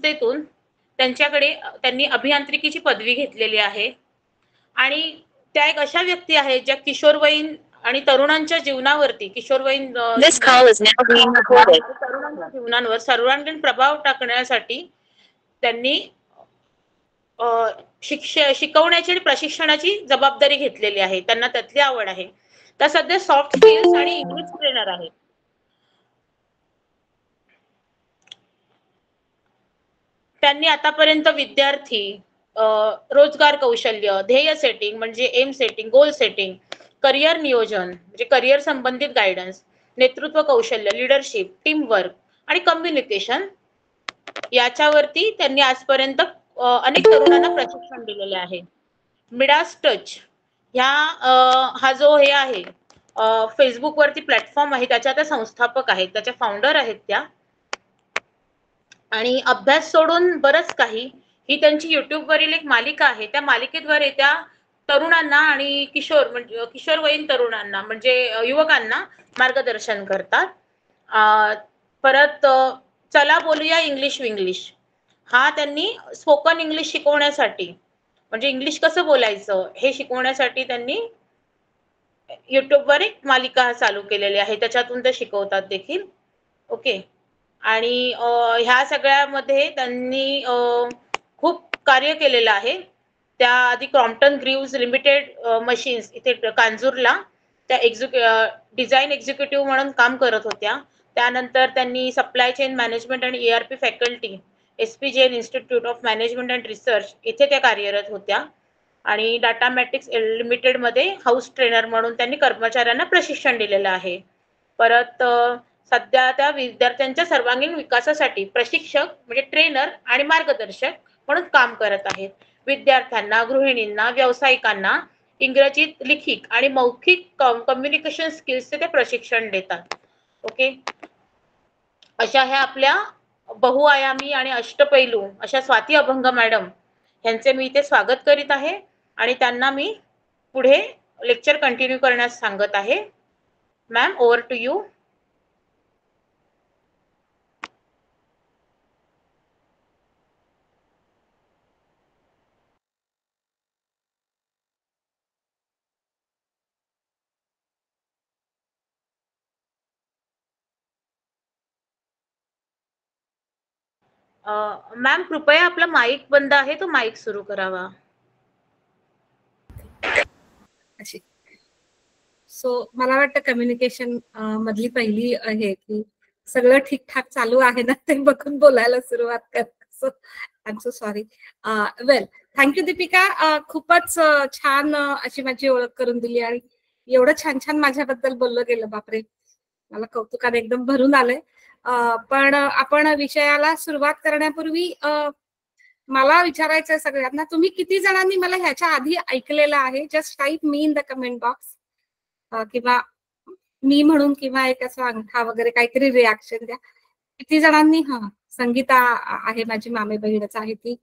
संस्थेतून त्यांनी अभियांत्रिकीची पदवी घेतलेली आहे आणि त्या एक अशा व्यक्ती आहेत ज्या किशोरवयीन आणि तरुणांच्या जीवनावरती तरुणांच्या जीवनावर सर्वांगीण प्रभाव टाकण्यासाठी त्यांनी शिकवण्याची आणि प्रशिक्षणाची जबाबदारी घेतलेली आहे. त्यांना त्यातली आवड आहे. त्या सध्या सॉफ्ट स्किल्स आणि इंग्लिश ट्रेनर आहेत. त्यांनी आतापर्यंत विद्यार्थी, रोजगार कौशल्य, ध्येय सेटिंग म्हणजे aim setting, goal setting, career नियोजन म्हणजे करिअर संबंधित गायडन्स, नेतृत्व कौशल्य, लीडरशिप, टीम वर्क आणि कम्युनिकेशन याच्यावरती त्यांनी आजपर्यंत अनेक तरुणांना प्रशिक्षण दिलेले आहे. मिडास टच हा जो हे आहे फेसबुक वरती प्लॅटफॉर्म आहे त्याच्या त्या संस्थापक आहेत, त्याच्या फाउंडर आहेत त्या. आणि अभ्यास सोडून बरंच काही ही त्यांची YouTube वरील एक मालिका आहे. त्या मालिकेद्वारे त्या तरुणांना आणि किशोरवयीन तरुणांना म्हणजे युवकांना मार्गदर्शन करतात. परत चला बोलूया इंग्लिश विंग्लिश हा त्यांनी स्पोकन इंग्लिश शिकवण्यासाठी म्हणजे इंग्लिश कसं बोलायचं हे शिकवण्यासाठी त्यांनी YouTube वर एक मालिका चालू केलेली आहे. त्याच्यातून ते शिकवतात देखील. ओके. आणि ह्या सगळ्यामध्ये त्यांनी खूप कार्य केलेलं आहे. त्या आधी क्रॉम्प्टन ग्रीव्हज लिमिटेड मशीन्स इथे कांजूरला त्या डिझाईन एक्झिक्युटिव्ह म्हणून काम करत होत्या. त्यानंतर त्यांनी सप्लाय चेन मॅनेजमेंट आणि ERP faculty SP Jain institute of management and research इथे त्या कार्यरत होत्या. आणि डाटा मॅट्रिक्स लिमिटेड मध्ये हाऊस ट्रेनर म्हणून त्यांनी कर्मचाऱ्यांना प्रशिक्षण दिलेलं आहे. परत सध्या त्या विद्यार्थ्यांच्या सर्वांगीण विकासासाठी प्रशिक्षक म्हणजे ट्रेनर आणि मार्गदर्शक म्हणून काम करत आहेत. विद्यार्थ्यांना, गृहिणींना, व्यावसायिकांना इंग्रजीत लिखित आणि मौखिक कम्युनिकेशन स्किल्सचे ते प्रशिक्षण देतात. ओके. अशा ह्या आपल्या बहुआयामी आणि अष्टपैलू अशा स्वाती अभंग मॅडम यांचे मी इथे स्वागत करीत आहे आणि त्यांना मी पुढे लेक्चर कंटिन्यू करण्यास सांगत आहे. Ma'am, over to you. Ma'am, कृपया आपला माईक बंद आहे, तो माईक सुरू करावा. सो मला वाटतं कम्युनिकेशन मधली पहिली आहे की सगळं ठीकठाक चालू आहे ना ते बघून बोलायला सुरुवात कर. So I am so sorry. Well, thank you Deepika. खूपच छान अशी माझी ओळख करून दिली आणि एवढं छान छान माझ्याबद्दल बोललं गेलं. बापरे, मला कौतुकाने एकदम भरून आलंय. पण आपण विषयाला सुरुवात करण्यापूर्वी मला विचारायचंय सगळ्यांना, तुम्ही किती जणांनी मला ह्याच्या आधी ऐकलेलं आहे? Just type me in the comment box किंवा मी म्हणून किंवा एक असं अंगठा वगैरे काहीतरी रिॲक्शन द्या. किती जणांनी? संगीता आहे, माझी मामे बहीणच आहे ती.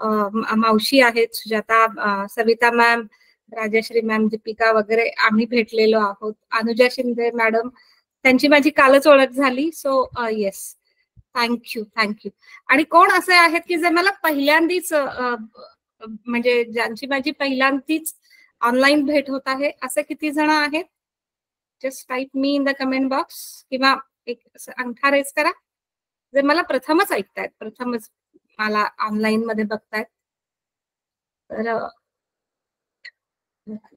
मावशी आहेत, सुजाता, सविता मॅम, राजश्री मॅम, दीपिका वगैरे आम्ही भेटलेलो आहोत. अनुजा शिंदे मॅडम, त्यांची माझी कालच ओळख झाली. So yes, thank you. आणि कोण असे आहेत की जे मला पहिल्यांदीच म्हणजे ज्यांची माझी पहिल्यांदीच ऑनलाईन भेट होत आहे, असे किती जण आहेत? Just type me in the comment box किंवा एक अंगठा रेज करा जे मला प्रथमच ऐकतायत, प्रथमच मला ऑनलाईन मध्ये बघतायत. तर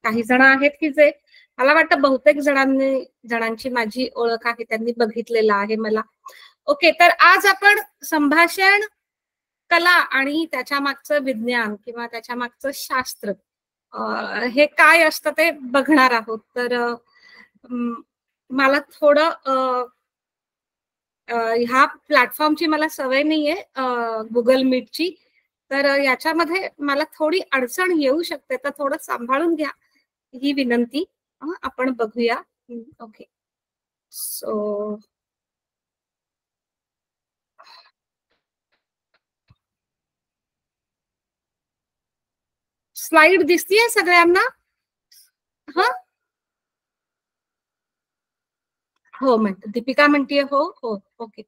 काही जण आहेत की जे मला वाटतं बहुतेक जणांची माझी ओळख आहे, त्यांनी बघितलेलं आहे मला. ओके, तर आज आपण संभाषण कला आणि त्याच्या मागचं विज्ञान किंवा त्याच्या मागचं शास्त्र हे काय असतं ते बघणार आहोत. तर मला थोडं ह्या प्लॅटफॉर्मची मला सवय नाहीये, गुगल मीटची, तर याच्यामध्ये मला थोडी अडचण येऊ शकते, तर थोडं सांभाळून घ्या ही विनंती. आपण बघूया. ओके, सो स्लाइड दिसतीये सगळ्यांना? हो म्हणते दीपिका, म्हणतीये हो. ओके.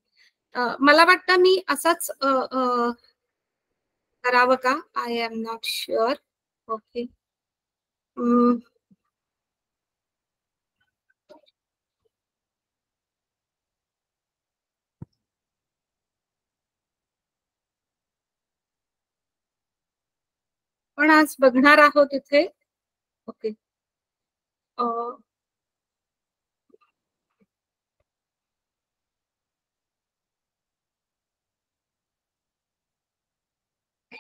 मला वाटतं मी असंच करावं का? I am not sure. Okay. पण आज बघणार आहोत इथे. ओके.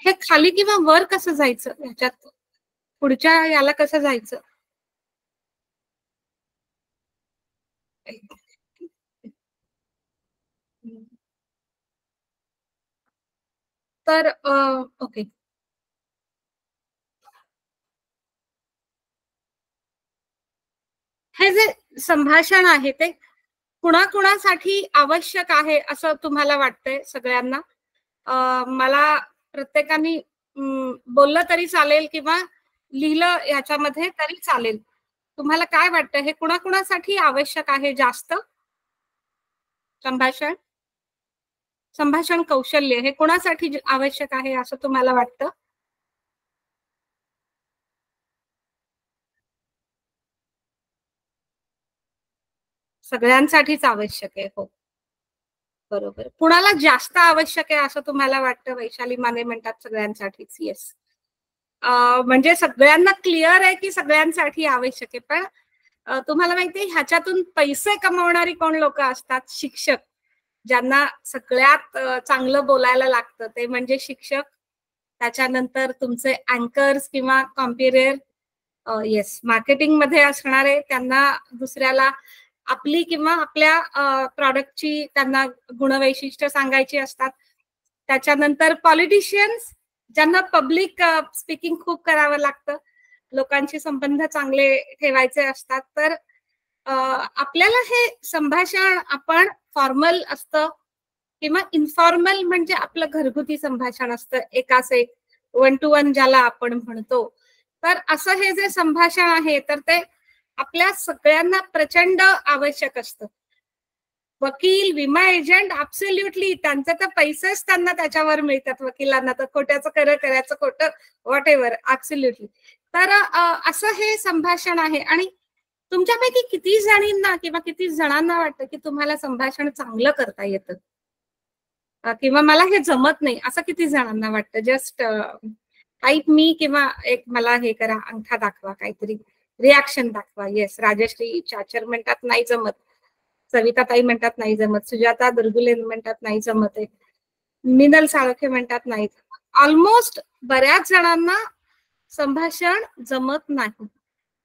हे खाली किंवा वर कसं जायचं ह्याच्यात? पुढच्या याला कसं जायचं? तर ओके. हे जे संभाषण आहे ते कुणाकुणासाठी आवश्यक आहे असं तुम्हाला वाटतंय सगळ्यांना? मला प्रत्येकाने बोललं तरी चालेल किंवा लिहिलं याच्यामध्ये तरी चालेल. तुम्हाला काय वाटतं हे कुणाकुणासाठी आवश्यक आहे जास्त? संभाषण संभाषण कौशल्य हे कोणासाठी आवश्यक आहे असं तुम्हाला वाटतं? सगळ्यांसाठीच आवश्यक आहे. हो, बरोबर. कुणाला जास्त आवश्यक आहे असं तुम्हाला वाटतं? वैशाली माने म्हणतात सगळ्यांसाठीच. येस. म्हणजे सगळ्यांना क्लिअर आहे की सगळ्यांसाठी आवश्यक आहे. पण तुम्हाला माहितीये ह्याच्यातून पैसे कमवणारी कोण लोक असतात? शिक्षक. ज्यांना सगळ्यात चांगलं बोलायला लागतं ते म्हणजे शिक्षक. त्याच्यानंतर तुमचे अँकर्स किंवा कॉम्पिरियर. येस, मार्केटिंग मध्ये असणारे त्यांना दुसऱ्याला आपली किंवा आपल्या प्रॉडक्टची त्यांना गुणवैशिष्ट्य सांगायची असतात. त्याच्यानंतर पॉलिटिशियन्स ज्यांना पब्लिक स्पीकिंग खूप करावं लागतं, लोकांशी संबंध चांगले ठेवायचे असतात. तर आपल्याला हे संभाषण आपण फॉर्मल असतं किंवा इन्फॉर्मल म्हणजे आपलं घरगुती संभाषण असतं, एकास एक, 1 to 1 ज्याला आपण म्हणतो. तर असं हे जे संभाषण आहे तर ते आपल्या सगळ्यांना प्रचंड आवश्यक असतं. वकील, विमा एजंट, ऍब्सोल्युटली त्यांचे तर पैसेच त्यांना त्याच्यावर मिळतात. वकिलांना तर खोट्याचं खरं, करायचं खोटं, व्हॉट एव्हर. ऍब्सोल्युटली. तर असं हे संभाषण आहे. आणि तुमच्यापैकी किती जणींना किंवा किती जणांना वाटतं की तुम्हाला संभाषण चांगलं करता येतं किंवा मला हे जमत नाही असं किती जणांना वाटतं? जस्ट टाईप मी किंवा एक मला हे करा, अंगठा दाखवा, काहीतरी रिॲक्शन दाखवा. येस, राजश्री चाचर म्हणतात नाही जमत, सविताताई म्हणतात नाही जमत, सुजाता दुर्गुले म्हणतात नाही जमत आहे, मिनल साळखे म्हणतात नाही. ऑलमोस्ट बऱ्याच जणांना संभाषण जमत नाही.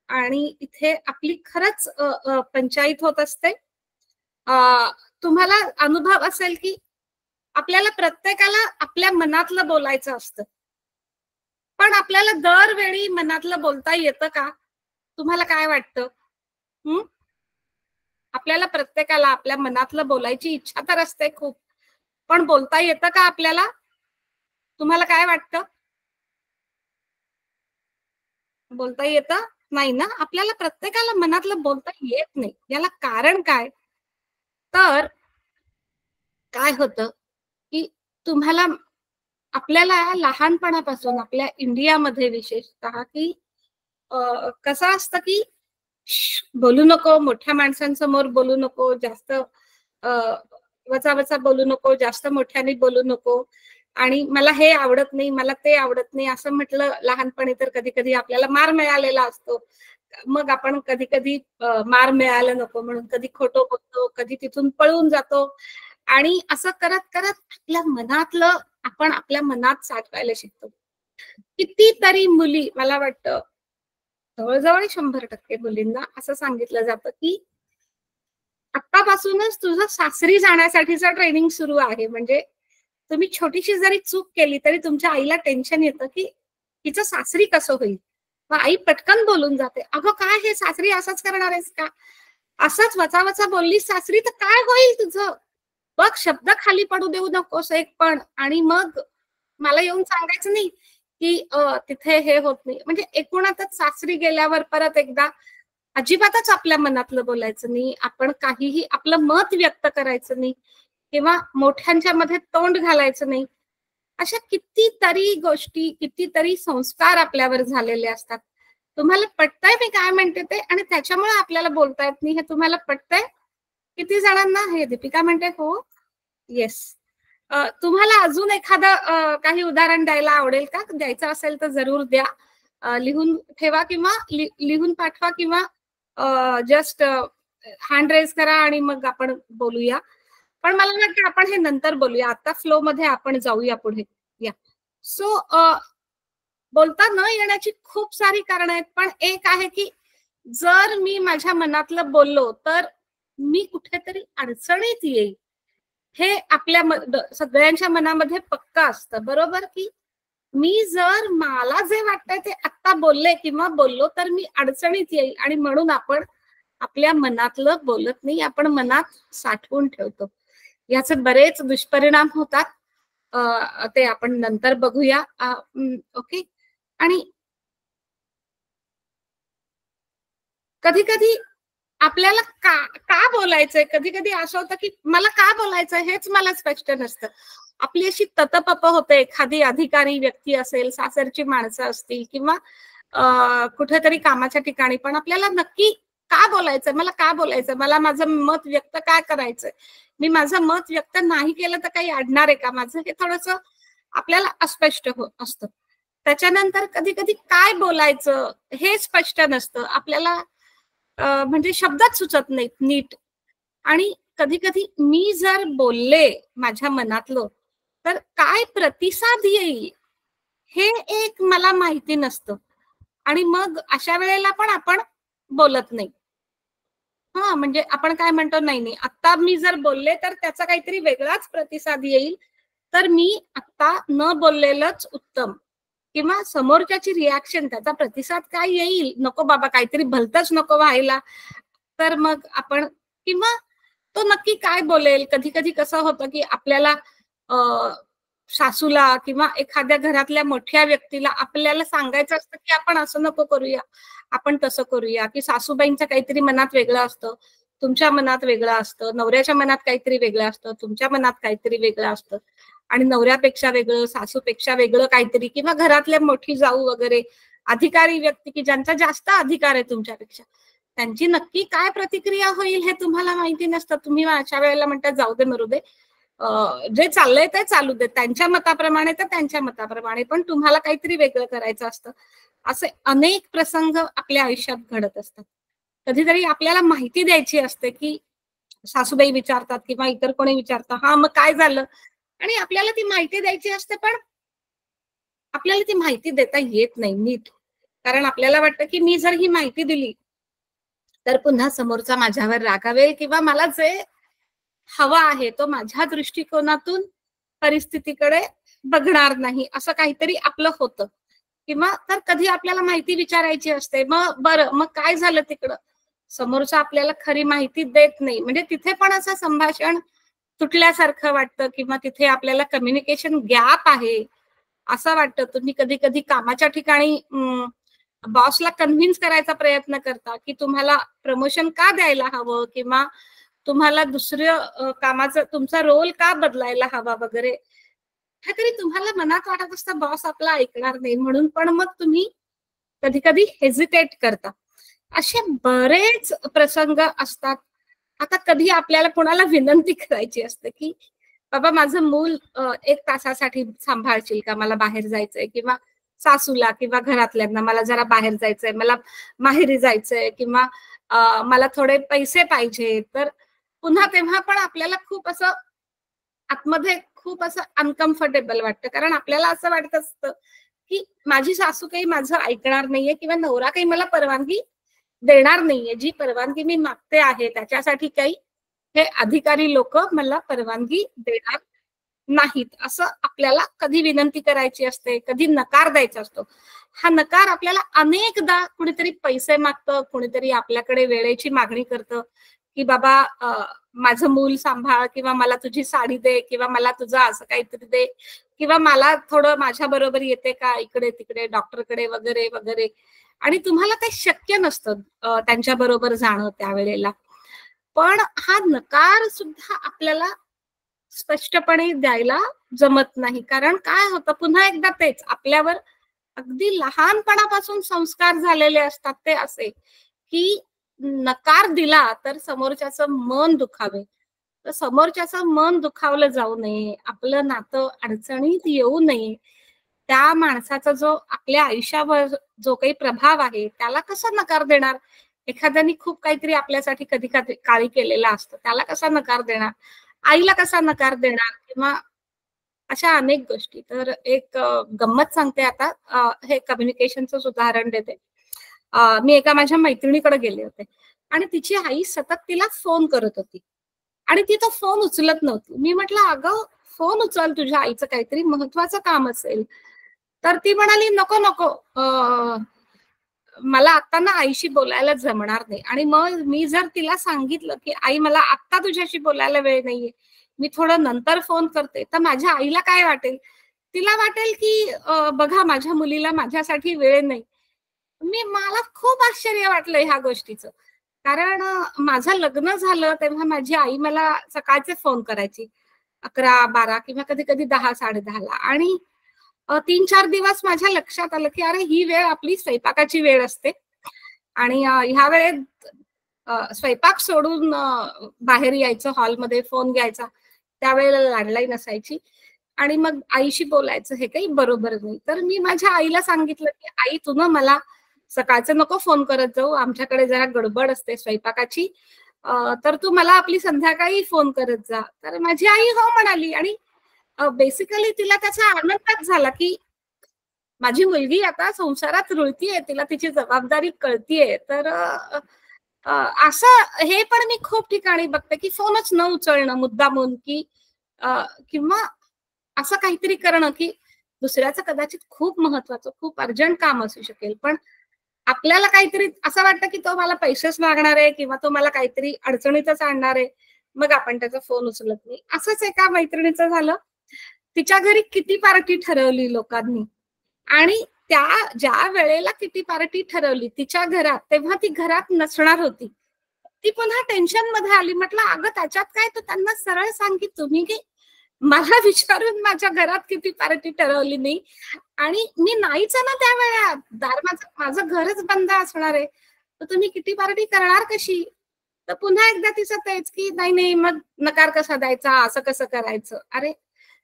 आणि इथे आपली खरंच पंचायत होत असते. तुम्हाला अनुभव असेल की आपल्याला प्रत्येकाला आपल्या मनातलं बोलायचं असतं, पण आपल्याला दरवेळी मनातलं बोलता येतं का? तुम्हाला काय वाटतं? आपल्याला प्रत्येकाला आपल्या मनातलं बोलायची इच्छा तर असते खूप, पण बोलता येतं का आपल्याला? तुम्हाला काय वाटतं? बोलता येतं नाही ना? आपल्याला प्रत्येकाला मनातलं बोलता येत नाही. याला कारण काय? तर काय होतं की तुम्हाला आपल्याला लहानपणापासून आपल्या इंडियामध्ये विशेषतः की कसं असतं की बोलू नको, मोठ्या माणसांसमोर बोलू नको, जास्त वचा बोलू नको, जास्त मोठ्याने बोलू नको, आणि मला हे आवडत नाही, मला ते आवडत नाही असं म्हटलं लहानपणी तर कधी कधी आपल्याला मार मिळालेला असतो. मग आपण कधी कधी मार मिळायला नको म्हणून कधी खोटं बोलतो, कधी तिथून पळून जातो. आणि असं करत करत आपल्या मनातलं आपण आपल्या मनात साठवायला शिकतो. कितीतरी मुली, मला वाटतं जवळजवळ 100% मुलींना असं सांगितलं जातं की आतापासूनच तुझं सासरी जाण्यासाठीचं ट्रेनिंग सुरू आहे. म्हणजे तुम्ही छोटीशी जरी चूक केली तरी तुमच्या आईला टेन्शन येतं की तिचं सासरी कसं होईल. मग आई पटकन बोलून जाते, अगं काय हे सासरी असंच करणार आहेस का? असंच वचा बोललीस सासरी तर काय होईल तुझं? बघ, शब्द खाली पडू देऊ नकोस एक पण. आणि मग मला येऊन सांगायचं नाही की तिथे हे होत नाही. म्हणजे एकूणातच सासरी गेल्यावर परत एकदा अजिबातच आपल्या मनातलं बोलायचं नाही, आपण काहीही आपलं मत व्यक्त करायचं नाही. किंवा मोठ्यांच्या मध्ये तोंड घालायचं नाही. अशा कितीतरी गोष्टी, कितीतरी संस्कार आपल्यावर झालेले असतात. तुम्हाला पटतंय मी काय म्हणते ते, आणि त्याच्यामुळे आपल्याला बोलता येत नाही, हे तुम्हाला पटतंय? किती जणांना? हे दीपिका म्हणते हो. येस. तुम्हाला अजून एखादं काही उदाहरण द्यायला आवडेल का? द्यायचं असेल तर जरूर द्या. लिहून ठेवा किंवा लिहून पाठवा, किंवा जस्ट हँड रेज करा आणि मग आपण बोलूया. पण मला वाटतं आपण हे नंतर बोलूया. आता फ्लो मध्ये आपण जाऊया पुढे. या. सो बोलता न येण्याची खूप सारी कारणं आहेत, पण एक आहे की जर मी माझ्या मनातलं बोललो तर मी कुठेतरी अडचणीत येईल, हे आपल्या सगळ्यांच्या मनामध्ये पक्का असतं, बरोबर? की मी जर मला जे वाटतंय ते आता बोलले किंवा बोललो तर मी अडचणीत येईल, आणि म्हणून आपण आपल्या मनातलं बोलत नाही, आपण मनात साठवून ठेवतो. याचे बरेच दुष्परिणाम होतात, ते आपण नंतर बघूया. ओके. आणि कधी कधी आपल्याला का बोलायचंय, कधी कधी असं होतं की मला का बोलायचंय हेच मला स्पष्ट नसतं. आपली अशी ततपप होते, एखादी अधिकारी व्यक्ती असेल, सासरची माणसं असतील, किंवा कुठेतरी कामाच्या ठिकाणी, पण आपल्याला नक्की का बोलायचंय, मला का बोलायचंय, मला माझं मत व्यक्त काय करायचंय, मी माझं मत व्यक्त नाही केलं तर काही अडणार आहे का माझं, हे थोडंसं आपल्याला अस्पष्ट असतं. त्याच्यानंतर कधी कधी काय बोलायचं हे स्पष्ट नसतं आपल्याला, म्हणजे शब्दात सुचत नाहीत नीट. आणि कधी कधी मी जर बोलले माझ्या मनातलं तर काय प्रतिसाद येईल हे एक मला माहिती नसतं, आणि मग अशा वेळेला पण आपण बोलत नाही. म्हणजे आपण काय म्हणतो, नाही नाही आता मी जर बोलले तर त्याचा काहीतरी वेगळाच प्रतिसाद येईल, तर मी आता न बोललेलंच उत्तम, किंवा समोरच्याची रिॲक्शन, त्याचा प्रतिसाद काय येईल, नको बाबा काहीतरी भलतंच नको व्हायला, तर मग आपण, किंवा तो नक्की काय बोलेल. कधी कधी कसं होतं की आपल्याला सासूला किंवा एखाद्या घरातल्या मोठ्या व्यक्तीला आपल्याला सांगायचं असतं की आपण असं नको करूया, आपण तसं करूया, की सासूबाईंच्या काहीतरी मनात वेगळं असतं, तुमच्या मनात वेगळं असतं, नवऱ्याच्या मनात काहीतरी वेगळं असतं, तुमच्या मनात काहीतरी वेगळं असतं, आणि नवऱ्यापेक्षा वेगळं, सासूपेक्षा वेगळं काहीतरी, किंवा घरातल्या मोठी जाऊ वगैरे, अधिकारी व्यक्ती की ज्यांचा जास्त अधिकार आहे तुमच्यापेक्षा, त्यांची नक्की काय प्रतिक्रिया होईल हे तुम्हाला माहिती नसतं. तुम्ही अशा वेळेला म्हणता जाऊ दे मरू दे, जे चाललंय ते चालू दे, त्यांच्या मताप्रमाणे तर त्यांच्या मताप्रमाणे, पण तुम्हाला काहीतरी वेगळं करायचं असतं. असे अनेक प्रसंग आपल्या आयुष्यात घडत असतात. कधीतरी आपल्याला माहिती द्यायची असते की सासूबाई विचारतात किंवा इतर कोणी विचारतात, हा मग काय झालं, आणि आपल्याला ती माहिती द्यायची असते, पण आपल्याला ती माहिती देता येत नाही नीट, कारण आपल्याला वाटतं की मी जर ही माहिती दिली तर पुन्हा समोरचा माझ्यावर रागावेल, किंवा मला जे हवा आहे तो माझ्या दृष्टिकोनातून परिस्थितीकडे बघणार नाही, असं काहीतरी आपलं होतं. किंवा तर कधी आपल्याला माहिती विचारायची असते, मग बरं मग काय झालं तिकडं, समोरचा आपल्याला खरी माहिती देत नाही, म्हणजे तिथे पण असं संभाषण तुटल्यासारखं वाटतं, किंवा तिथे आपल्याला कम्युनिकेशन गॅप आहे असं वाटतं. तुम्ही कधी कधी कामाच्या ठिकाणी बॉसला कन्व्हिन्स करायचा प्रयत्न करता की तुम्हाला प्रमोशन का द्यायला हवं, किंवा तुम्हाला दुसरं कामाचं तुमचा रोल का बदलायला हवा वगैरे, हे तरी तुम्हाला मनात वाटत असतं बॉस आपला ऐकणार नाही म्हणून, पण मग तुम्ही कधी कधी हेजिटेट करता. असे बरेच प्रसंग असतात. आता कधी आपल्याला कोणाला विनंती करायची असते की बाबा माझं मूल 1 तासासाठी सांभाळशील का, मला बाहेर जायचंय, किंवा सासूला किंवा घरातल्यांना मला जरा बाहेर जायचंय, मला माहेरी जायचंय, किंवा मला थोडे पैसे पाहिजे, तर पुन्हा तेव्हा पण आपल्याला खूप असं आतमध्ये खूप असं अनकम्फर्टेबल वाटतं, कारण आपल्याला असं वाटत असतं की माझी सासू काही माझं ऐकणार नाहीये, किंवा नवरा काही मला परवानगी देणार नाहीये, जी परवानगी मी मागते आहे त्याच्यासाठी काही हे अधिकारी लोक मला परवानगी देणार नाहीत, असं आपल्याला कधी विनंती करायची असते, कधी नकार द्यायचा असतो. हा नकार आपल्याला अनेकदा कुणीतरी पैसे मागतं, कुणीतरी आपल्याकडे वेळेची मागणी करतं की बाबा माझं मूल सांभाळ, किंवा मला तुझी साडी दे, किंवा मला तुझं असं काहीतरी दे, किंवा मला थोडं माझ्या बरोबर येते का इकडे तिकडे डॉक्टरकडे वगैरे वगैरे, आणि तुम्हाला ते शक्य नसतं त्यांच्या बरोबर जाणं त्यावेळेला. पण हा नकार सुद्धा आपल्याला स्पष्टपणे द्यायला जमत नाही. कारण काय होतं, पुन्हा एकदा तेच आपल्यावर अगदी लहानपणापासून संस्कार झालेले असतात ते असे, की नकार दिला तर समोरच्याचं मन दुखावे. तर समोरच्याचं मन दुखावलं जाऊ नये, आपलं नातं अडचणीत येऊ नये. त्या माणसाचा जो आपल्या आयुष्यावर जो काही प्रभाव आहे, त्याला कसा नकार देणार? एखाद्याने खूप काहीतरी आपल्यासाठी कधी काळी केलेलं असतं, त्याला कसा नकार देणार? आईला कसा नकार देणार? किंवा अशा अनेक गोष्टी. तर एक गंमत सांगते आता. हे कम्युनिकेशनचंच उदाहरण देते. मी एका माझ्या मैत्रिणीकडे गेले होते आणि तिची आई सतत तिला फोन करत होती आणि ती तो फोन उचलत नव्हती. मी म्हटलं, "अगं, फोन उचल, तुझ्या आईचं काहीतरी महत्वाचं काम असेल." तर ती म्हणाली, "नको, नको. मला आता ना आईशी बोलायला जमणार नाही." आणि मग मी जर तिला सांगितलं, की "आई, मला आत्ता तुझ्याशी बोलायला वेळ नाहीये. मी थोडं नंतर फोन करते." तर माझ्या आईला काय वाटेल? तिला वाटेल, की बघा, माझ्या मुलीला माझ्यासाठी वेळ नाही. मला खूप आश्चर्य वाटलं ह्या गोष्टीचं. कारण माझं लग्न झालं तेव्हा माझी आई मला सकाळचे फोन करायची. 11, 12 किंवा कधी-कधी 10, 10:30 ला. आणि 3-4 दिवस माझ्या लक्षात आलं, की अरे, ही वेळ आपली स्वयंपाकाची वेळ असते आणि ह्या वेळेत स्वयंपाक सोडून बाहेर यायचं, हॉलमध्ये फोन घ्यायचा. त्यावेळेला लँडलाईन असायची आणि मग आईशी बोलायचं, हे काही बरोबर नाही. तर मी माझ्या आईला सांगितलं, की "आई, तू ना मला सकाळचं नको फोन करत जाऊ. आमच्याकडे जरा गडबड असते स्वयंपाकाची. तर तू मला आपली संध्याकाळी फोन करत जा." तर माझी आई हो म्हणाली आणि बेसिकली तिला त्याचा आनंदच झाला, की माझी मुलगी आता संसारात रुळतीये, तिला तिची जबाबदारी कळतीये. तर अ, असं हे पण मी खूप ठिकाणी बघते, की फोनच न उचलणं मुद्दामून, की किंवा असं काहीतरी करणं, की दुसऱ्याचं कदाचित खूप महत्वाचं, खूप अर्जंट काम असू शकेल. पण आपल्याला काहीतरी असं वाटतं, की तो मला पैसेच मागणार आहे किंवा तो मला काहीतरी अडचणीतच आणणार आहे. मग आपण त्याचा फोन उचलत नाही. असंच एका मैत्रिणीचं झालं. तिच्या घरी किटी पार्टी ठरवली लोकांनी आणि त्या ज्या वेळेला किटी पार्टी ठरवली तिच्या घरात, तेव्हा ती घरात नसणार होती. ती पुन्हा टेन्शनमध्ये आली. म्हटलं, "अगं, त्याच्यात काय? तू त्यांना सरळ सांग, की तुम्ही की मला विचारून माझ्या घरात किती पार्टी ठरवली नाही आणि मी नाहीच आहे ना त्या वेळात. माझं माझं घरच बंद असणार आहे. तर तुम्ही किटी पार्टी करणार कशी?" तर पुन्हा एकदा तिचं तेच, की "नाही, नाही, मग नकार कसा द्यायचा? असं कसं करायचं?" अरे,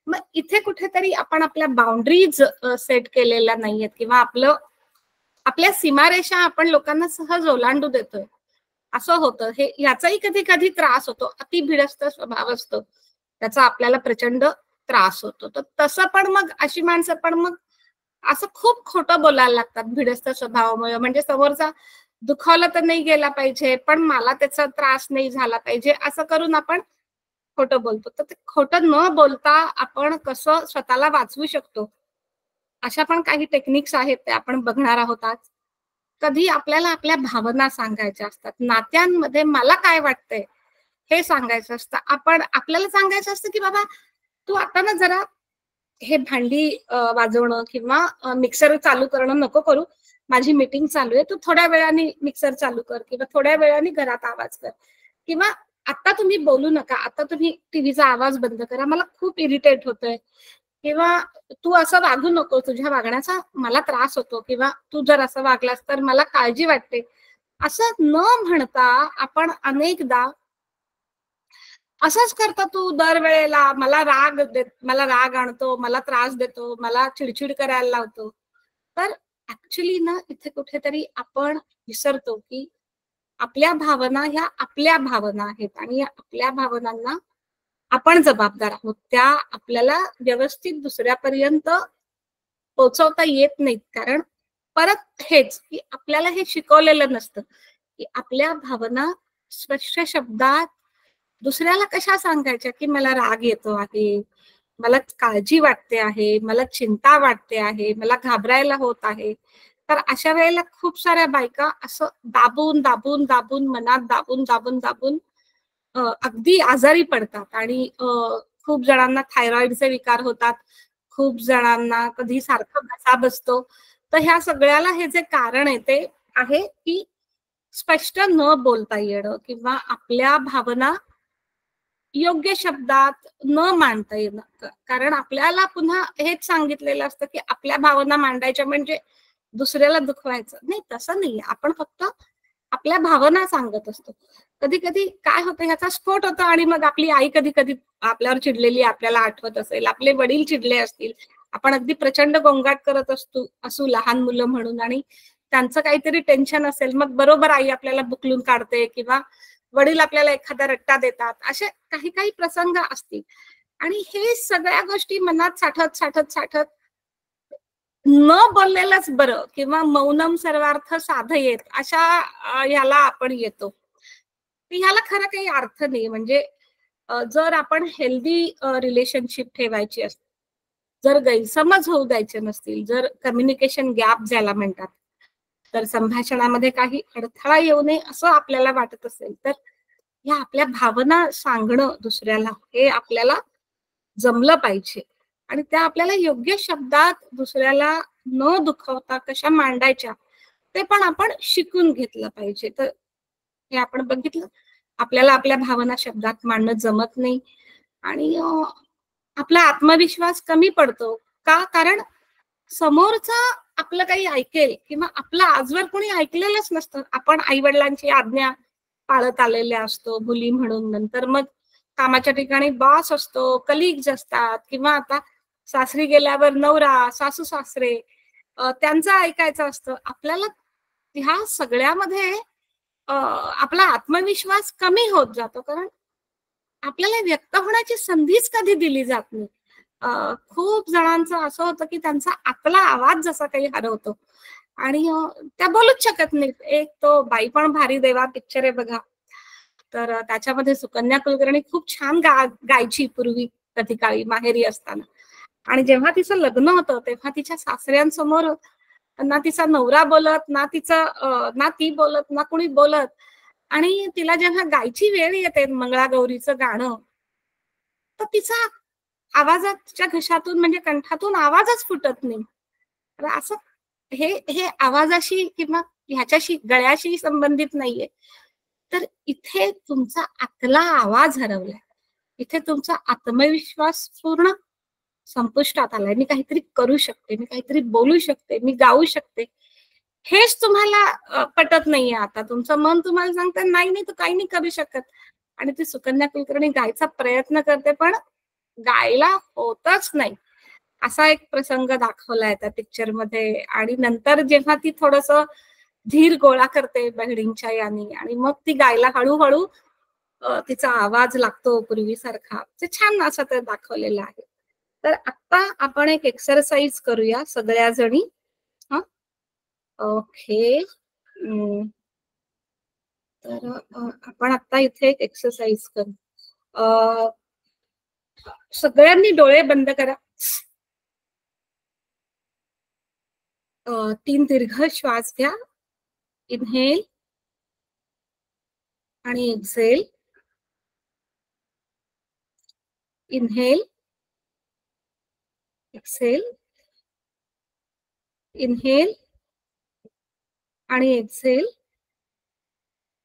मग इथे कुठेतरी आपण आपल्या बाउंडरीज सेट केलेल्या नाहीयेत किंवा आपल्या सीमारेषा आपण लोकांना सहज ओलांडू देतोय. असं होतं. याचाही कधी-कधी त्रास होतो. अतिभिडस्त स्वभाव असतो. त्याचा आपल्याला प्रचंड त्रास होतो. तर तसं पण मग अशी माणसं पण मग असं खूप खोटं बोलायला लागतात भिडस्त स्वभावामुळे. म्हणजे समोरचा दुखावला तर नाही गेला पाहिजे, पण मला त्याचा त्रास नाही झाला पाहिजे, असं करून आपण खोटं बोलतो. तर ते खोटं न बोलता आपण कसं स्वतःला वाचवू शकतो, अशा पण काही टेक्निक्स आहेत, ते आपण बघणार आहोत आज. कधी आपल्याला आपल्या भावना सांगायच्या असतात. नात्यांमध्ये मला काय वाटतंय, हे सांगायचं असतं. आपल्याला सांगायचं असतं, की "बाबा, तू आता ना जरा हे भांडी वाजवणं किंवा मिक्सर चालू करणं नको करू. माझी मीटिंग चालू आहे. तू थोड्या वेळाने मिक्सर चालू कर किंवा थोड्या वेळाने घरात आवाज कर किंवा आता तुम्ही बोलू नका. आता तुम्ही टीव्हीचा आवाज बंद करा. मला खूप इरिटेट होतंय किंवा तू असं वागू नको. तुझ्या वागण्याचा मला त्रास होतो किंवा तू जर असं वागलास तर मला काळजी वाटते." असं न म्हणता आपण अनेकदा असंच करतो, तू दरवेळेला मला राग आणतो, मला त्रास देतो, मला चिडचिड करायला लावतो. तर ऍक्च्युली ना इथे कुठेतरी आपण विसरतो, की आपल्या भावना ह्या आपल्या भावना आहेत आणि या आपल्या भावनांना आपण जबाबदार आहोत. त्या आपल्याला व्यवस्थित दुसऱ्यापर्यंत पोहोचवता येत नाहीत. कारण परत हेच, की आपल्याला हे शिकवलेलं नसतं, की आपल्या भावना स्पष्ट शब्दात दुसऱ्याला कशा सांगायच्या, की मला राग येतो आहे, मला काळजी वाटते आहे, मला चिंता वाटते आहे, मला घाबरायला होत आहे. तर अशा वेळेला खूप साऱ्या बायका असं दाबून, दाबून, दाबून, मनात दाबून, दाबून, दाबून अगदी आजारी पडतात आणि खूप जणांना थायरॉइडचे विकार होतात. खूप जणांना कधी सारखं घसा बसतो. तर ह्या सगळ्याला हे जे कारण आहे ते आहे, की स्पष्ट न बोलता येणं किंवा आपल्या भावना योग्य शब्दात न मांडता येणं, कारण आपल्याला पुन्हा हेच सांगितलेलं असतं की आपल्या भावना मांडायच्या म्हणजे दुसऱ्याला दुखवायचं. नाही, तसं नाही. आपण फक्त आपल्या भावना सांगत असतो. कधी कधी काय होतं, ह्याचा स्फोट होतो आणि मग आपली आई कधी कधी आपल्यावर चिडलेली आपल्याला आठवत असेल, आपले वडील चिडले असतील, आपण अगदी प्रचंड गोंगाट करत असू लहान मुलं म्हणून, आणि त्यांचं काहीतरी टेन्शन असेल, मग बरोबर आई आपल्याला बुकलून काढते किंवा वडील आपल्याला एखादा रट्टा देतात. असे काही काही प्रसंग असतील आणि हे सगळ्या गोष्टी मनात साठत साठत साठत न बोललेलंच बरं किंवा मौनम सर्वार्थ साधयेत अशा ह्याला आपण येतो. ह्याला खरं काही अर्थ नाही. म्हणजे जर आपण हेल्दी रिलेशनशिप ठेवायची असते, जर गैरसमज होऊ द्यायचे नसतील, जर कम्युनिकेशन गॅप ज्याला म्हणतात, तर संभाषणामध्ये काही अडथळा येऊ नये असं आपल्याला वाटत असेल, तर ह्या आपल्या भावना सांगणं दुसऱ्याला हे आपल्याला जमलं पाहिजे आणि त्या आपल्याला योग्य शब्दात दुसऱ्याला न दुखवता कशा मांडायच्या ते पण आपण शिकून घेतलं पाहिजे. तर हे आपण बघितलं, आपल्याला आपल्या भावना शब्दात मांडणं जमत नाही आणि आपला आत्मविश्वास कमी पडतो. का? कारण समोरचा आपलं काही ऐकेल किंवा आपलं आजवर कोणी ऐकलेलंच नसतं. आपण आई वडिलांची आज्ञा पाळत आलेल्या असतो मुली म्हणून. नंतर मग कामाच्या ठिकाणी बॉस असतो, कलिग्स असतात किंवा आता सासरी गेल्यावर नवरा, सासू सासरे, त्यांचं ऐकायचं असतं. आपल्याला ह्या सगळ्यामध्ये आपला आत्मविश्वास कमी होत जातो, कारण आपल्याला व्यक्त होण्याची संधीच कधी दिली जात नाही. खूप जणांचं असं होतं की त्यांचा आतला आवाज जसा काही हरवतो आणि त्या बोलूच शकत नाहीत. एक तो बाई पण भारी देवा पिक्चर आहे बघा, तर त्याच्यामध्ये सुकन्या कुलकर्णी खूप छान गायची पूर्वी कधी काळी माहेरी असताना, आणि जेव्हा तिचं लग्न होतं तेव्हा तिच्या सासऱ्यांसमोर ना तिचा नवरा बोलत, ना ती बोलत, ना कुणी बोलत, आणि तिला जेव्हा गायची वेळ येते मंगळागौरीचं गाणं, तर तिचा आवाजाच्या घशातून म्हणजे कंठातून आवाजच फुटत नाही. तर असं हे हे आवाजाशी किंवा ह्याच्याशी गळ्याशी संबंधित नाहीये. तर इथे तुमचा आतला आवाज हरवलाय, इथे तुमचा आत्मविश्वास पूर्ण संपुष्टात आलाय. मी काहीतरी करू शकते, मी काहीतरी बोलू शकते, मी गाऊ शकते, हेच तुम्हाला पटत नाहीये. आता तुमचं मन तुम्हाला सांगतं नाही नाही तू काही नाही करू शकत, आणि ती सुकन्या कुलकर्णी गायचा प्रयत्न करते पण गायला होतच नाही. असा एक प्रसंग दाखवलाय त्या पिक्चर मध्ये. आणि नंतर जेव्हा ती थोडस धीर गोळा करते बहिणींच्या यानी, आणि मग ती गायला हळूहळू तिचा आवाज लागतो पूर्वीसारखा. ते छान असं ते दाखवलेलं आहे. तर आता आपण एक एक्सरसाइज करूया सगळ्या जणी. हा, ओके. तर आपण आता इथे एक एक्सरसाइज करू. सगळ्यांनी डोळे बंद करा. 3 दीर्घ श्वास घ्या. इनहेल आणि एक्सेल. इनहेल, एक्सेल, इनहेल आणि एक्सेल.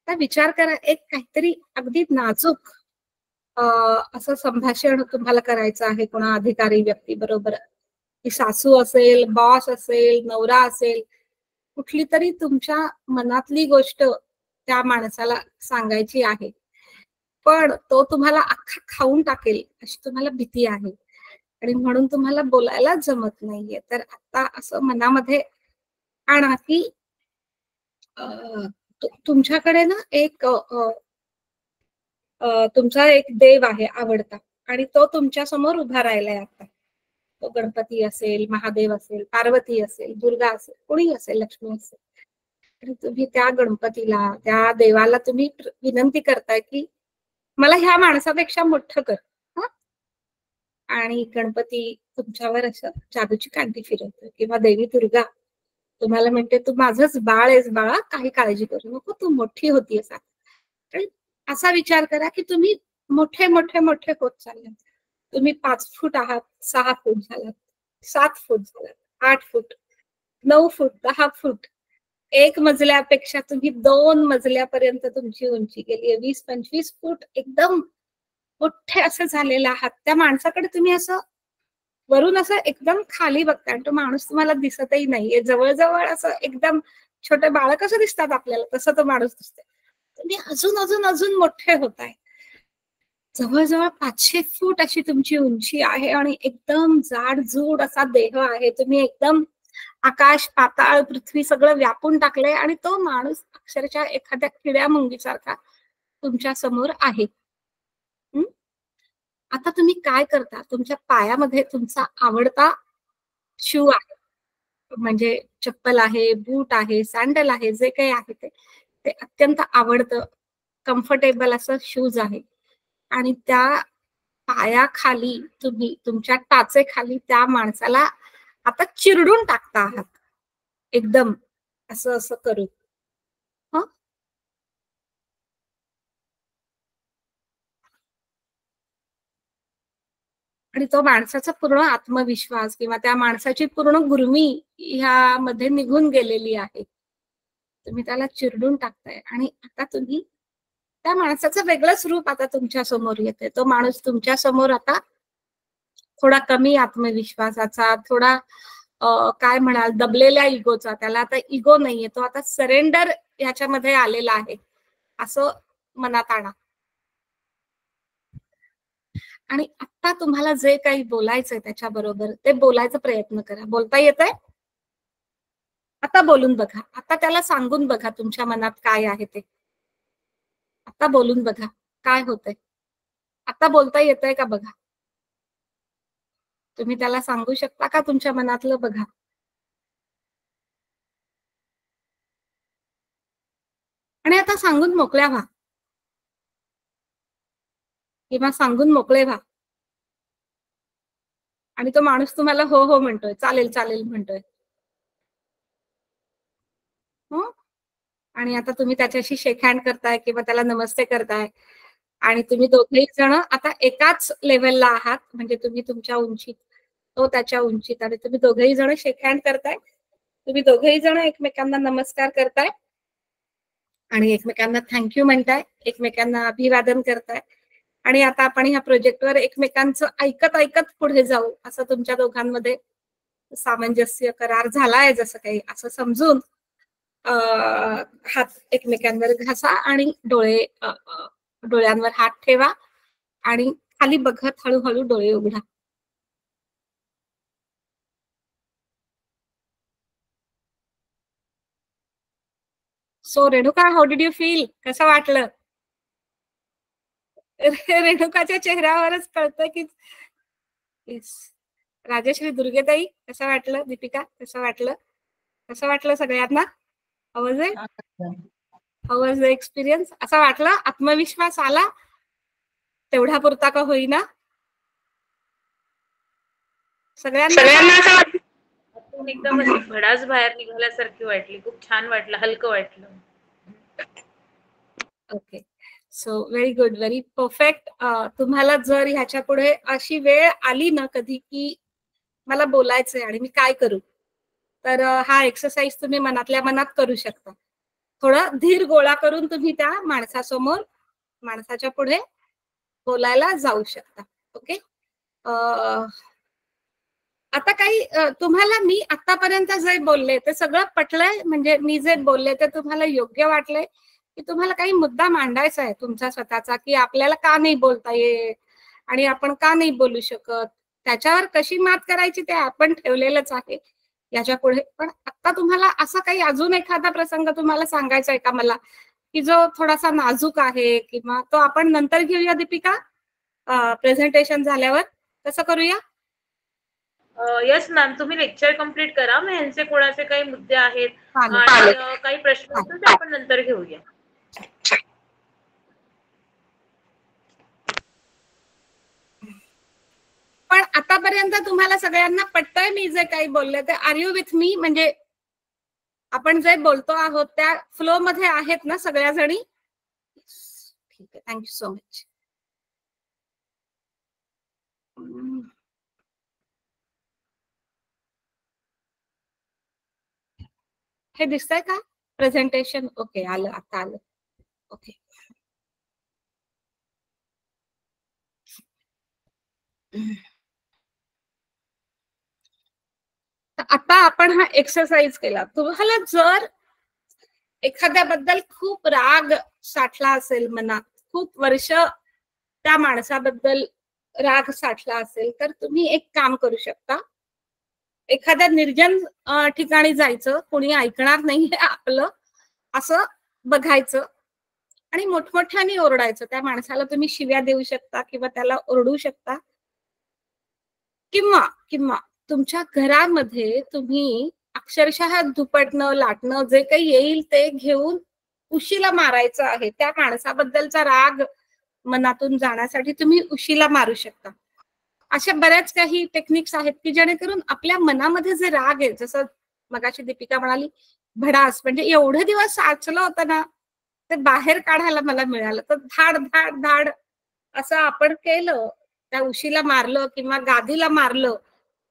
आता विचार करा, एक काहीतरी अगदी नाजूक असं संभाषण तुम्हाला करायचं आहे कोणा अधिकारी व्यक्ती बरोबर. ती सासू असेल, बॉस असेल, नवरा असेल, कुठली तरी तुमच्या मनातली गोष्ट त्या माणसाला सांगायची आहे, पण तो तुम्हाला अख्खा खाऊन टाकेल अशी तुम्हाला भीती आहे आणि म्हणून तुम्हाला बोलायला जमत नाहीये. तर आता असं मनामध्ये आणा की तुमच्याकडे ना एक तुमचा एक देव आहे आवडता आणि तो तुमच्या समोर उभा राहिलाय आता. तो गणपती असेल, महादेव असेल, पार्वती असेल, दुर्गा असेल, कोणी असेल, लक्ष्मी असेल. आणि तुम्ही त्या गणपतीला, त्या देवाला तुम्ही विनंती करताय की मला ह्या माणसापेक्षा मोठं कर. आणि गणपती तुमच्यावर असं जादूची कांटी फिरवतो किंवा देवी दुर्गा तुम्हाला म्हणते तू माझंच बाळ आहेस बाळा, काही काळजी करू नको, तू मोठी होतीयस. असा विचार करा की तुम्ही मोठे मोठे मोठे होत चालले. तुम्ही 5 फूट आहात, 6 फूट झालात, 7 फूट झालात, 8 फूट, 9 फूट, 10 फूट. 1 मजल्यापेक्षा तुम्ही 2 मजल्यापर्यंत तुमची उंची गेली, 20-25 फूट एकदम मोठे असे झालेले आहात, त्या माणसाकडे तुम्ही असं वरून असं एकदम खाली बघताय आणि तो माणूस तुम्हाला दिसतही नाहीये, जवळजवळ असं एकदम छोटे बाळ कसं दिसतात आपल्याला तसं तो माणूस दिसतोय. तुम्ही अजून अजून अजून मोठे होताय. जवळजवळ 500 फूट अशी तुमची उंची आहे आणि एकदम जाडजूड असा देह आहे. तुम्ही एकदम आकाश, पाताळ, पृथ्वी सगळं व्यापून टाकलंय आणि तो माणूस अक्षरशः एखाद्या किड्या मुंगीसारखा तुमच्या समोर आहे. आता तुम्ही काय करता? तुमच्या पायामध्ये तुमचा आवडता शू आहे. म्हणजे चप्पल आहे, बूट आहे, सँडल आहे, जे काही आहे ते अत्यंत आवडतं, कम्फर्टेबल असं शूज आहे. आणि त्या पायाखाली तुम्ही तुमच्या टाचेखाली त्या माणसाला आता चिरडून टाकता आहात. एकदम असं असं करून. हं? आणि तो माणसाचा पूर्ण आत्मविश्वास किंवा त्या माणसाची पूर्ण गुर्मी ह्यामध्ये निघून गेलेली आहे. तुम्ही त्याला चिरडून टाकताय आणि आता तुम्ही त्या माणसाचं वेगळंच रूप आता तुमच्या समोर येते. तो माणूस तुमच्या समोर आता थोडा कमी आत्मविश्वासाचा, थोडा काय म्हणाल दबलेल्या इगोचा. त्याला आता इगो नाहीये, तो आता सरेंडर ह्याच्यामध्ये आलेला आहे असं मनात आणा. आणि आता तुम्हाला जे काही बोलायचंय त्याच्याबरोबर ते बोलायचा प्रयत्न करा. बोलता येतंय? आता बोलून बघा. आता त्याला सांगून बघा तुमच्या मनात काय आहे ते. आता बोलून बघा काय होतंय. आता बोलता येतंय का बघा. तुम्ही त्याला सांगू शकता का तुमच्या मनातलं बघा. आणि आता सांगून मोकळ्या व्हा. किंवा सांगून मोकळे व्हा. आणि तो माणूस तुम्हाला हो हो म्हणतोय, चालेल चालेल म्हणतोय. हो. आणि आता तुम्ही त्याच्याशी शेक हँड करताय किंवा त्याला नमस्ते करताय. आणि तुम्ही दोघेही जण आता एकाच लेवलला आहात. म्हणजे तुम्ही तुमच्या उंचीत, तो त्याच्या उंचीत आणि तुम्ही दोघेही जण शेक हँड करताय. तुम्ही दोघेही जण एकमेकांना नमस्कार करताय आणि एकमेकांना थँक्यू म्हणताय, एकमेकांना अभिवादन करताय. आणि आता आपण ह्या प्रोजेक्टवर एकमेकांचं ऐकत ऐकत पुढे जाऊ असं तुमच्या दोघांमध्ये सामंजस्य करार झालाय जसं काही असं समजून हात एकमेकांवर घासा आणि डोळ्यांवर हात ठेवा आणि खाली बघत हळूहळू डोळे उघडा. So Renuka, how did you feel? कसं वाटलं? रेणुकाच्या चेहऱ्यावरच कळतं की राजश्री, दुर्गेताई कसं वाटलं? दीपिका कसं वाटलं? कसं वाटलं सगळ्यांना? हाऊ वाज इट? हाऊ वाज द एक्सपिरियन्स? असं वाटलं आत्मविश्वास आला तेवढा पुरता का होईना सगळ्यांना एकदम अशी भडास बाहेर निघाल्यासारखी वाटली. खूप छान वाटलं, हलकं वाटलं. Okay. So very good, very perfect. तुम्हाला जर ह्याच्या पुढे अशी वेळ आली ना कधी की मला बोलायचंय आणि मी काय करू, तर हा एक्सरसाइज तुम्ही मनातल्या मनात करू शकता. थोडा धीर गोळा करून तुम्ही त्या माणसासमोर, माणसाच्या पुढे बोलायला जाऊ शकता. ओके. आता काही तुम्हाला मी आतापर्यंत जे बोलले ते सगळं पटलंय? म्हणजे मी जे बोलले ते तुम्हाला योग्य वाटलंय की तुम्हाला काही मुद्दा मांडायचा आहे तुमचा स्वतःचा की आपल्याला का नाही बोलता येत आणि आपण का नाही बोलू शकत, त्याच्यावर कशी मात करायची ते आपण ठेवलेलंच आहे याच्या पुढे. पण आता तुम्हाला असा काही अजून एखादा प्रसंग तुम्हाला सांगायचा आहे का मला की जो थोडासा नाजूक आहे किंवा तो आपण नंतर घेऊया दीपिका, प्रेझेंटेशन झाल्यावर कसं करूया? येस मॅम, तुम्ही लेक्चर कंप्लीट करा. मग ह्यांचे कोणाचे काही मुद्दे आहेत चालेल. आणि काही प्रश्न असतील ते आपण नंतर घेऊया. पण आतापर्यंत तुम्हाला सगळ्यांना पटतंय मी जे काही बोलले ते? Are you with me? म्हणजे आपण जे बोलतो आहोत त्या फ्लो मध्ये आहेत ना सगळ्या जणी? ठीक आहे, थँक्यू सो मच. हे दिसतंय का प्रेझेंटेशन? ओके, आलं, आता आलं. ओके. आता आपण हा एक्सरसाइज केला. तुम्हाला जर एखाद्याबद्दल खूप राग साठला असेल मनात, खूप वर्ष त्या माणसाबद्दल राग साठला असेल, तर तुम्ही एक काम करू शकता. एखाद्या निर्जन ठिकाणी जायचं, कोणी ऐकणार नाही आपलं असं बघायचं आणि मोठमोठ्याने ओरडायचं. त्या माणसाला तुम्ही शिव्या देऊ शकता किंवा त्याला ओरडू शकता, किंवा किंवा तुमच्या घरामध्ये तुम्ही अक्षरशः धुपटणं, लाटणं जे काही येईल ते घेऊन उशीला मारायचं आहे. त्या माणसाबद्दलचा राग मनातून जाण्यासाठी तुम्ही उशीला मारू शकता. अशा बऱ्याच काही टेक्निक्स आहेत की जेणेकरून आपल्या मनामध्ये जे राग आहे, जसं मगाशी दीपिका म्हणाली भडास, म्हणजे एवढे दिवस साचलं होतं ना, ते बाहेर काढायला मला मिळालं. तर धाड धाड धाड असं आपण केलं, त्या उशीला मारलं किंवा गादीला मारलं,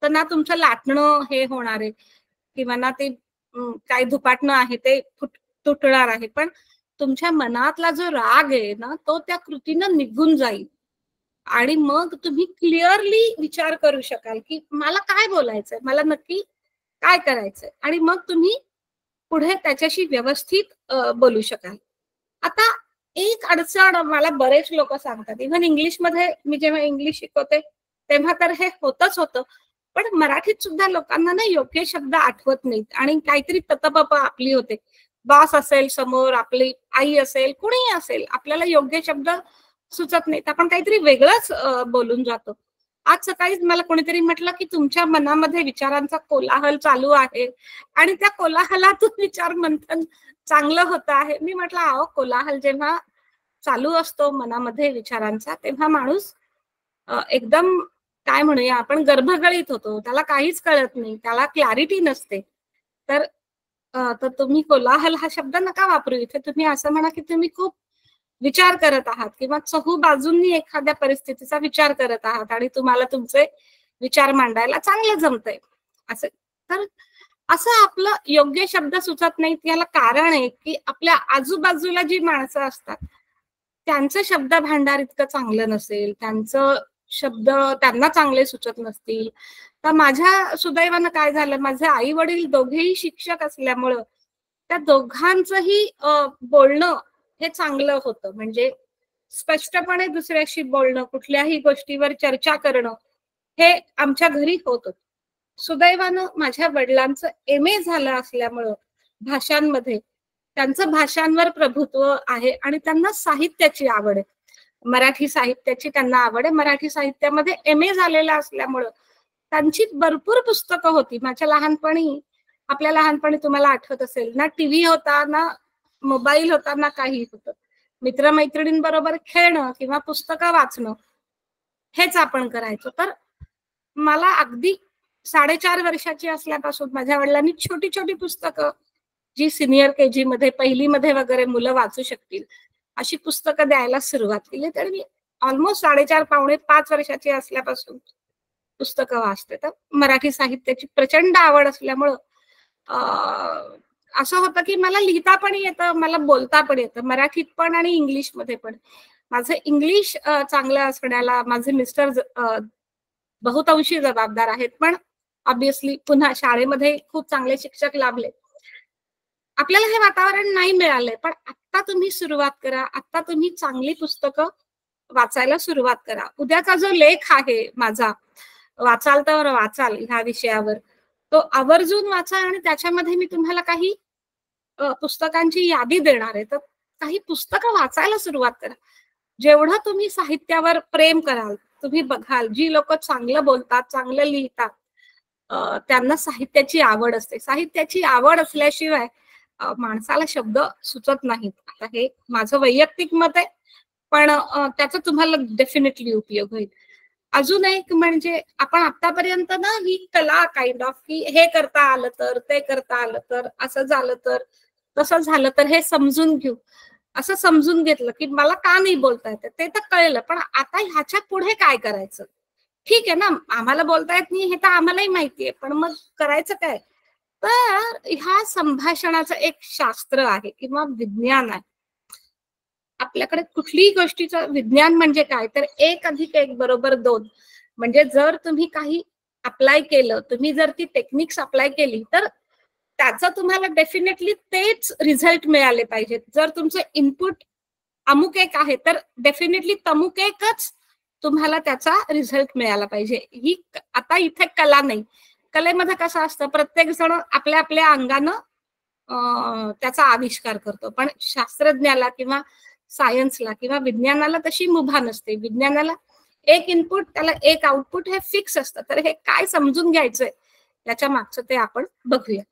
तर ना तुमचं लाटणं हे होणार आहे किंवा ना ते काय धुपाटणं आहे ते तुटणार आहे. पण तुमच्या मनातला जो राग आहे ना, तो त्या कृतीनं निघून जाईल आणि मग तुम्ही क्लिअरली विचार करू शकाल की मला काय बोलायचंय, मला नक्की काय करायचंय, आणि मग तुम्ही पुढे त्याच्याशी व्यवस्थित बोलू शकाल. आता एक अडचण मला बरेच लोक सांगतात, इव्हन इंग्लिशमध्ये मी जेव्हा इंग्लिश शिकवते तेव्हा तर हे होतच होतं, पण मराठीत सुद्धा लोकांना ना योग्य शब्द आठवत नाहीत आणि काहीतरी ततपप आपली होते. बॉस असेल समोर, आपली आई असेल, कुणीही असेल, आपल्याला योग्य शब्द सुचत नाहीत, आपण काहीतरी वेगळंच बोलून जातो. आज सकाळीच मला कोणीतरी म्हटलं की तुमच्या मनामध्ये विचारांचा कोलाहल चालू आहे आणि त्या कोलाहलातून विचार मंथन चांगलं होत आहे. मी म्हटलं अहो, कोलाहल जेव्हा चालू असतो मनामध्ये विचारांचा, तेव्हा माणूस एकदम काय म्हणूया आपण गर्भगळीत होतो, त्याला काहीच कळत नाही, त्याला क्लॅरिटी नसते. तर तर तुम्ही कोलाहल हा शब्द नका वापरू. इथे तुम्ही असं म्हणा की तुम्ही खूप विचार करत आहात किंवा चहू बाजूंनी एखाद्या परिस्थितीचा विचार करत आहात आणि तुम्हाला तुमचे विचार मांडायला चांगलं जमतंय असं. तर असं आपलं योग्य शब्द सुचत नाहीत, याला कारण आहे की आपल्या आजूबाजूला जी माणसं असतात त्यांचं शब्द भांडार इतकं चांगलं नसेल, त्यांचं शब्द त्यांना चांगले सुचत नसतील. तर माझ्या सुदैवानं काय झालं, माझे आई वडील दोघेही शिक्षक असल्यामुळं त्या दोघांचंही बोलणं हे चांगलं होतं. म्हणजे स्पष्टपणे दुसऱ्याशी बोलणं, कुठल्याही गोष्टीवर चर्चा करणं हे आमच्या घरी होत होतं. सुदैवानं माझ्या वडिलांचं MA झालं असल्यामुळं भाषांमध्ये त्यांचं भाषांवर प्रभुत्व आहे आणि त्यांना साहित्याची आवड आहे. मराठी साहित्याची त्यांना आवड आहे. मराठी साहित्यामध्ये MA झालेला असल्यामुळं त्यांची भरपूर पुस्तकं होती. माझ्या लहानपणी, आपल्या लहानपणी तुम्हाला आठवत असेल ना, टीव्ही होता ना, मोबाईल होता ना, काही होतं. मित्रमैत्रिणींबरोबर खेळणं किंवा पुस्तकं वाचणं हेच आपण करायचो. तर मला अगदी 4.5 वर्षाची असल्यापासून माझ्या वडिलांनी छोटी छोटी पुस्तकं, जी सिनियर KG मध्ये, पहिलीमध्ये वगैरे मुलं वाचू शकतील अशी पुस्तकं द्यायला सुरुवात केली. तर मी ऑलमोस्ट 4.5 पावणे 5 वर्षाची असल्यापासून पुस्तकं वाचते. तर मराठी साहित्याची प्रचंड आवड असल्यामुळं असं होतं की मला लिहिता पण येतं, मला बोलता पण येतं, मराठीत पण आणि इंग्लिशमध्ये पण. माझं इंग्लिश चांगलं असण्याला माझे मिस्टर बहुतांशी जबाबदार आहेत, पण ऑब्विसली पुन्हा शाळेमध्ये खूप चांगले शिक्षक लाभले. आपल्याला हे वातावरण नाही मिळालंय, पण आता तुम्ही सुरुवात करा. आता तुम्ही चांगली पुस्तकं वाचायला सुरुवात करा. उद्याचा जो लेख आहे माझा, वाचाल तर वाचाल ह्या विषयावर, तो आवर्जून वाचा आणि त्याच्यामध्ये मी तुम्हाला काही पुस्तकांची यादी देणार आहे. तर काही पुस्तकं वाचायला सुरुवात करा. जेवढं तुम्ही साहित्यावर प्रेम कराल, तुम्ही बघाल जी लोक चांगलं बोलतात, चांगलं लिहितात, त्यांना साहित्याची आवड असते. साहित्याची आवड असल्याशिवाय माणसाला शब्द सुचत नाहीत. आता हे माझं वैयक्तिक मत आहे, पण त्याचा तुम्हाला डेफिनेटली उपयोग होईल. अजून एक म्हणजे आपण आतापर्यंत ना ही कला काइंड ऑफ की हे करता आलं तर, ते करता आलं तर, असं झालं तर, तसं झालं तर, हे समजून घेऊ, असं समजून घेतलं की मला का नाही बोलता येतं ते तर कळलं, पण आता ह्याच्या पुढे काय करायचं. ठीक आहे ना, आम्हाला बोलता येत नाही हे तर आम्हालाही माहितीये, पण मग करायचं काय. तर ह्या संभाषणाचं एक शास्त्र आहे किंवा विज्ञान आहे. आपल्याकडे कुठलीही गोष्टीचं विज्ञान म्हणजे काय, तर 1 + 1 = 2. म्हणजे जर तुम्ही काही अप्लाय केलं, तुम्ही जर ती टेक्निक्स अप्लाय केली, तर त्याचा तुम्हाला डेफिनेटली तेच रिझल्ट मिळाले पाहिजेत. जर तुमचं इनपुट अमुक एक आहे, तर डेफिनेटली तमुक एकच तुम्हाला त्याचा रिझल्ट मिळाला पाहिजे. ही आता इथे कला नाही. कलेमध्ये कसं असतं, प्रत्येक जण आपल्या आपल्या अंगानं त्याचा आविष्कार करतो. पण शास्त्रज्ञाला किंवा सायन्सला किंवा विज्ञानाला तशी मुभा नसते. विज्ञानाला एक इनपुट, त्याला एक आउटपुट, हे फिक्स असतं. तर हे काय समजून घ्यायचंय त्याच्या मागचं ते आपण बघूया.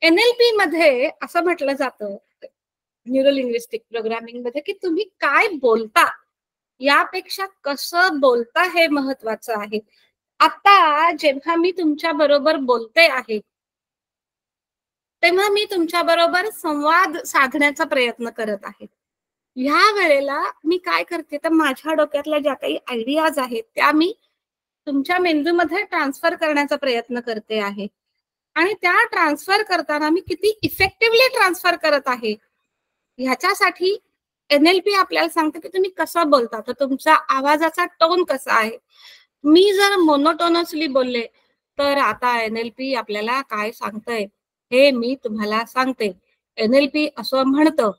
NLP मध्ये असं म्हटलं जातं, न्यूरो लिंग्विस्टिक प्रोग्रामिंग मध्ये, की तुम्ही काय बोलता यापेक्षा कसं बोलता हे महत्वाचं आहे. आता जेव्हा मी तुमच्या बरोबर बोलते आहे, तेव्हा मी तुमच्या बरोबर संवाद साधण्याचा प्रयत्न करत आहे. ह्या वेळेला मी काय करते, तर माझ्या डोक्यातल्या ज्या काही आयडियाज आहेत त्या मी तुमच्या मेंदूमध्ये ट्रान्सफर करण्याचा प्रयत्न करते आहे. आणि त्या ट्रान्सफर करताना मी किती इफेक्टिव्हली ट्रान्सफर करत आहे ह्याच्यासाठी NLP आपल्याला सांगते की तुम्ही कसं बोलता, तर तुमचा आवाजाचा टोन कसा आहे. मी जर मोनोटोनसली बोलले, तर आता NLP आपल्याला काय सांगतंय हे मी तुम्हाला सांगते. NLP असं म्हणतं,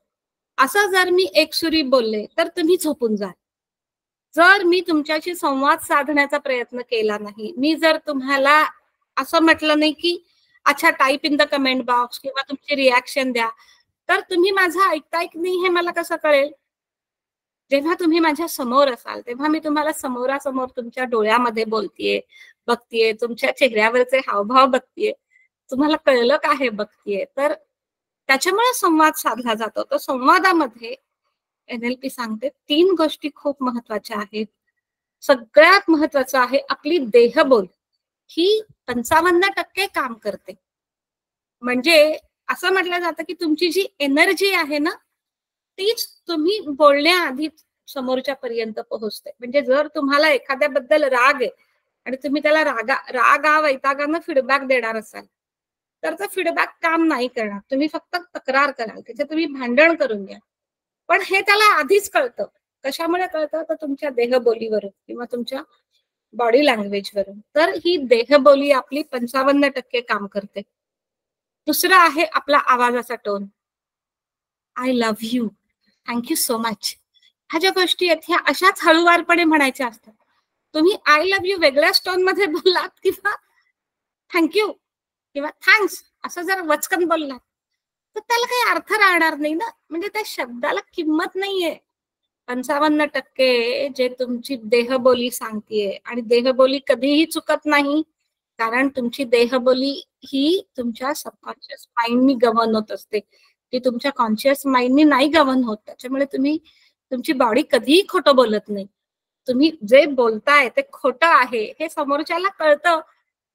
असं जर मी एकसुरी बोलले तर तुम्ही झोपून जाल. जर मी तुमच्याशी संवाद साधण्याचा प्रयत्न केला नाही, मी जर तुम्हाला असं म्हटलं नाही की अच्छा type in the comment box किंवा तुमची रिॲक्शन द्या, तर तुम्ही माझं ऐकताय की नाही हे मला कसं कळेल. जेव्हा तुम्ही माझ्या समोर असाल तेव्हा मी तुम्हाला समोरासमोर तुमच्या डोळ्यामध्ये बोलतीये, बघतीये, तुमच्या चेहऱ्यावरचे हावभाव बघतीये, तुम्हाला कळलं का हे बघतीये. तर त्याच्यामुळे संवाद साधला जातो. तर संवादामध्ये NLP सांगते 3 गोष्टी खूप महत्वाच्या आहेत. सगळ्यात महत्वाचं आहे आपली देहबोल, ही 55% काम करते. म्हणजे असं म्हटलं जातं की तुमची जी एनर्जी आहे ना, तीच तुम्ही बोलण्याआधी समोरच्या पर्यंत पोहोचते. म्हणजे जर तुम्हाला एखाद्याबद्दल राग आहे आणि तुम्ही त्याला रागा वैतागानं फीडबॅक देणार असाल, तर तो फीडबॅक काम नाही करणार. तुम्ही फक्त तक्रार कराल, त्याचे तुम्ही भांडण करून घ्या. पण हे त्याला आधीच कळतं. कशामुळे कळतं, तर तुमच्या देहबोलीवरून किंवा तुमच्या बॉडी लँग्वेजवरून. तर ही देहबोली आपली 55% काम करते. दुसरं आहे आपला आवाजाचा tone. I love you, thank you so much. ह्या ज्या गोष्टी आहेत ह्या अशाच हळूवारपणे म्हणायच्या असतात. तुम्ही आय लव्ह यू वेगळ्याच टोन मध्ये बोललात किंवा थँक्यू किंवा थँक्स असं जर वचकन बोललात, तर त्याला काही अर्थ राहणार नाही ना. म्हणजे त्या शब्दाला किंमत नाहीये. 55% जे तुमची देहबोली सांगतेय, आणि देहबोली कधीही चुकत नाही, कारण तुमची देहबोली ही तुमच्या सबकॉन्शियस माइंडनी गव्हर्न होत असते. ती तुमच्या कॉन्शियस माइंडनी नाही गव्हर्न होत. त्याच्यामुळे तुम्ही तुमची बॉडी कधीही खोटं बोलत नाही. तुम्ही जे बोलताय ते खोटं आहे हे समोरच्याला कळतं.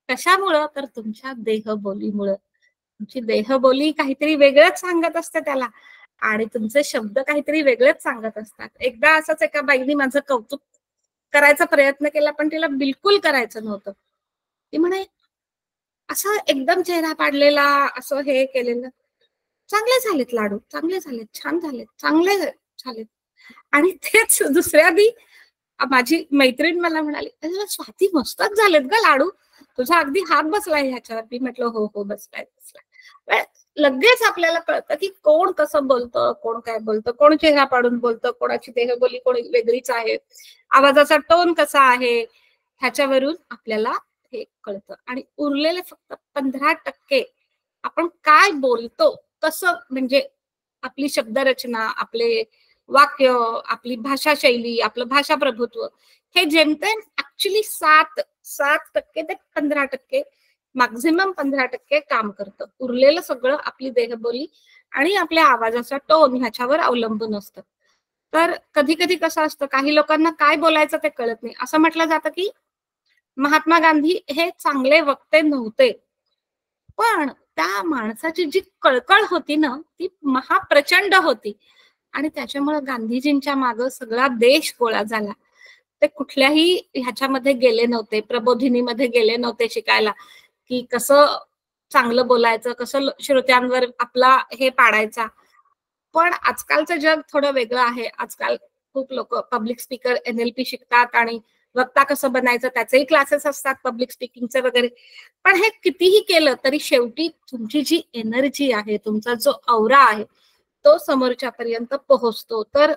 कशामुळं, तर तुमच्या देहबोलीमुळं. तुमची देहबोली काहीतरी वेगळंच सांगत असते त्याला, आणि तुमचे शब्द काहीतरी वेगळेच सांगत असतात. एकदा असंच एका बाईनी माझं कौतुक करायचा प्रयत्न केला, पण तिला बिलकुल करायचं नव्हतं. ती म्हणे, असं एकदम चेहरा पाडलेला, असं हे केलेलं, चांगले झालेत लाडू, चांगले झालेत, छान झालेत, चांगले झालेत. आणि तेच दुसऱ्या दी माझी मैत्रीण मला म्हणाली, अरे स्वाती मस्तच झालेत ग लाडू, तुझा अगदी हात बसलाय ह्याच्यावर. मी म्हटलं हो हो बसलाय बसलाय. लगेच आपल्याला कळतं की कोण कसं बोलतं, कोण काय बोलतं, कोण चेहरा पाडून बोलतं, कोणाची देहबोली कोणी वेगळीच आहे, आवाजाचा टोन कसा आहे, ह्याच्यावरून आपल्याला हे कळतं. आणि उरलेले फक्त 15% आपण काय बोलतो, कसं, म्हणजे आपली शब्दरचना, आपले वाक्य, आपली भाषा शैली, आपलं भाषा प्रभुत्व, हे जेमतेम ऍक्च्युली 7% ते 15%, मॅक्झिमम 15% काम करतं. उरलेलं सगळं आपली देहबोली आणि आपल्या आवाजाचा टोन ह्याच्यावर अवलंबून असतं. तर कधी कधी कसं असतं, काही लोकांना काय बोलायचं ते कळत नाही. असं म्हटलं जातं की महात्मा गांधी हे चांगले वक्ते नव्हते, पण त्या माणसाची जी कळकळ होती ना, ती महाप्रचंड होती. आणि त्याच्यामुळे गांधीजींच्या मागे सगळा देश गोळा झाला. ते कुठल्याही ह्याच्यामध्ये गेले नव्हते, प्रबोधिनीमध्ये गेले नव्हते शिकायला की कसं चांगलं बोलायचं, कसं श्रोत्यांवर आपला हे पाडायचा. पण आजकालचं जग थोडं वेगळं आहे. आजकाल खूप लोक पब्लिक स्पीकर NLP शिकतात आणि वक्ता कसं बनायचं त्याचेही क्लासेस असतात, पब्लिक स्पीकिंगचे वगैरे. पण हे कितीही केलं तरी शेवटी तुमची जी एनर्जी आहे, तुमचा जो औरा आहे, तो समोरच्या पर्यंत पोहोचतो. तर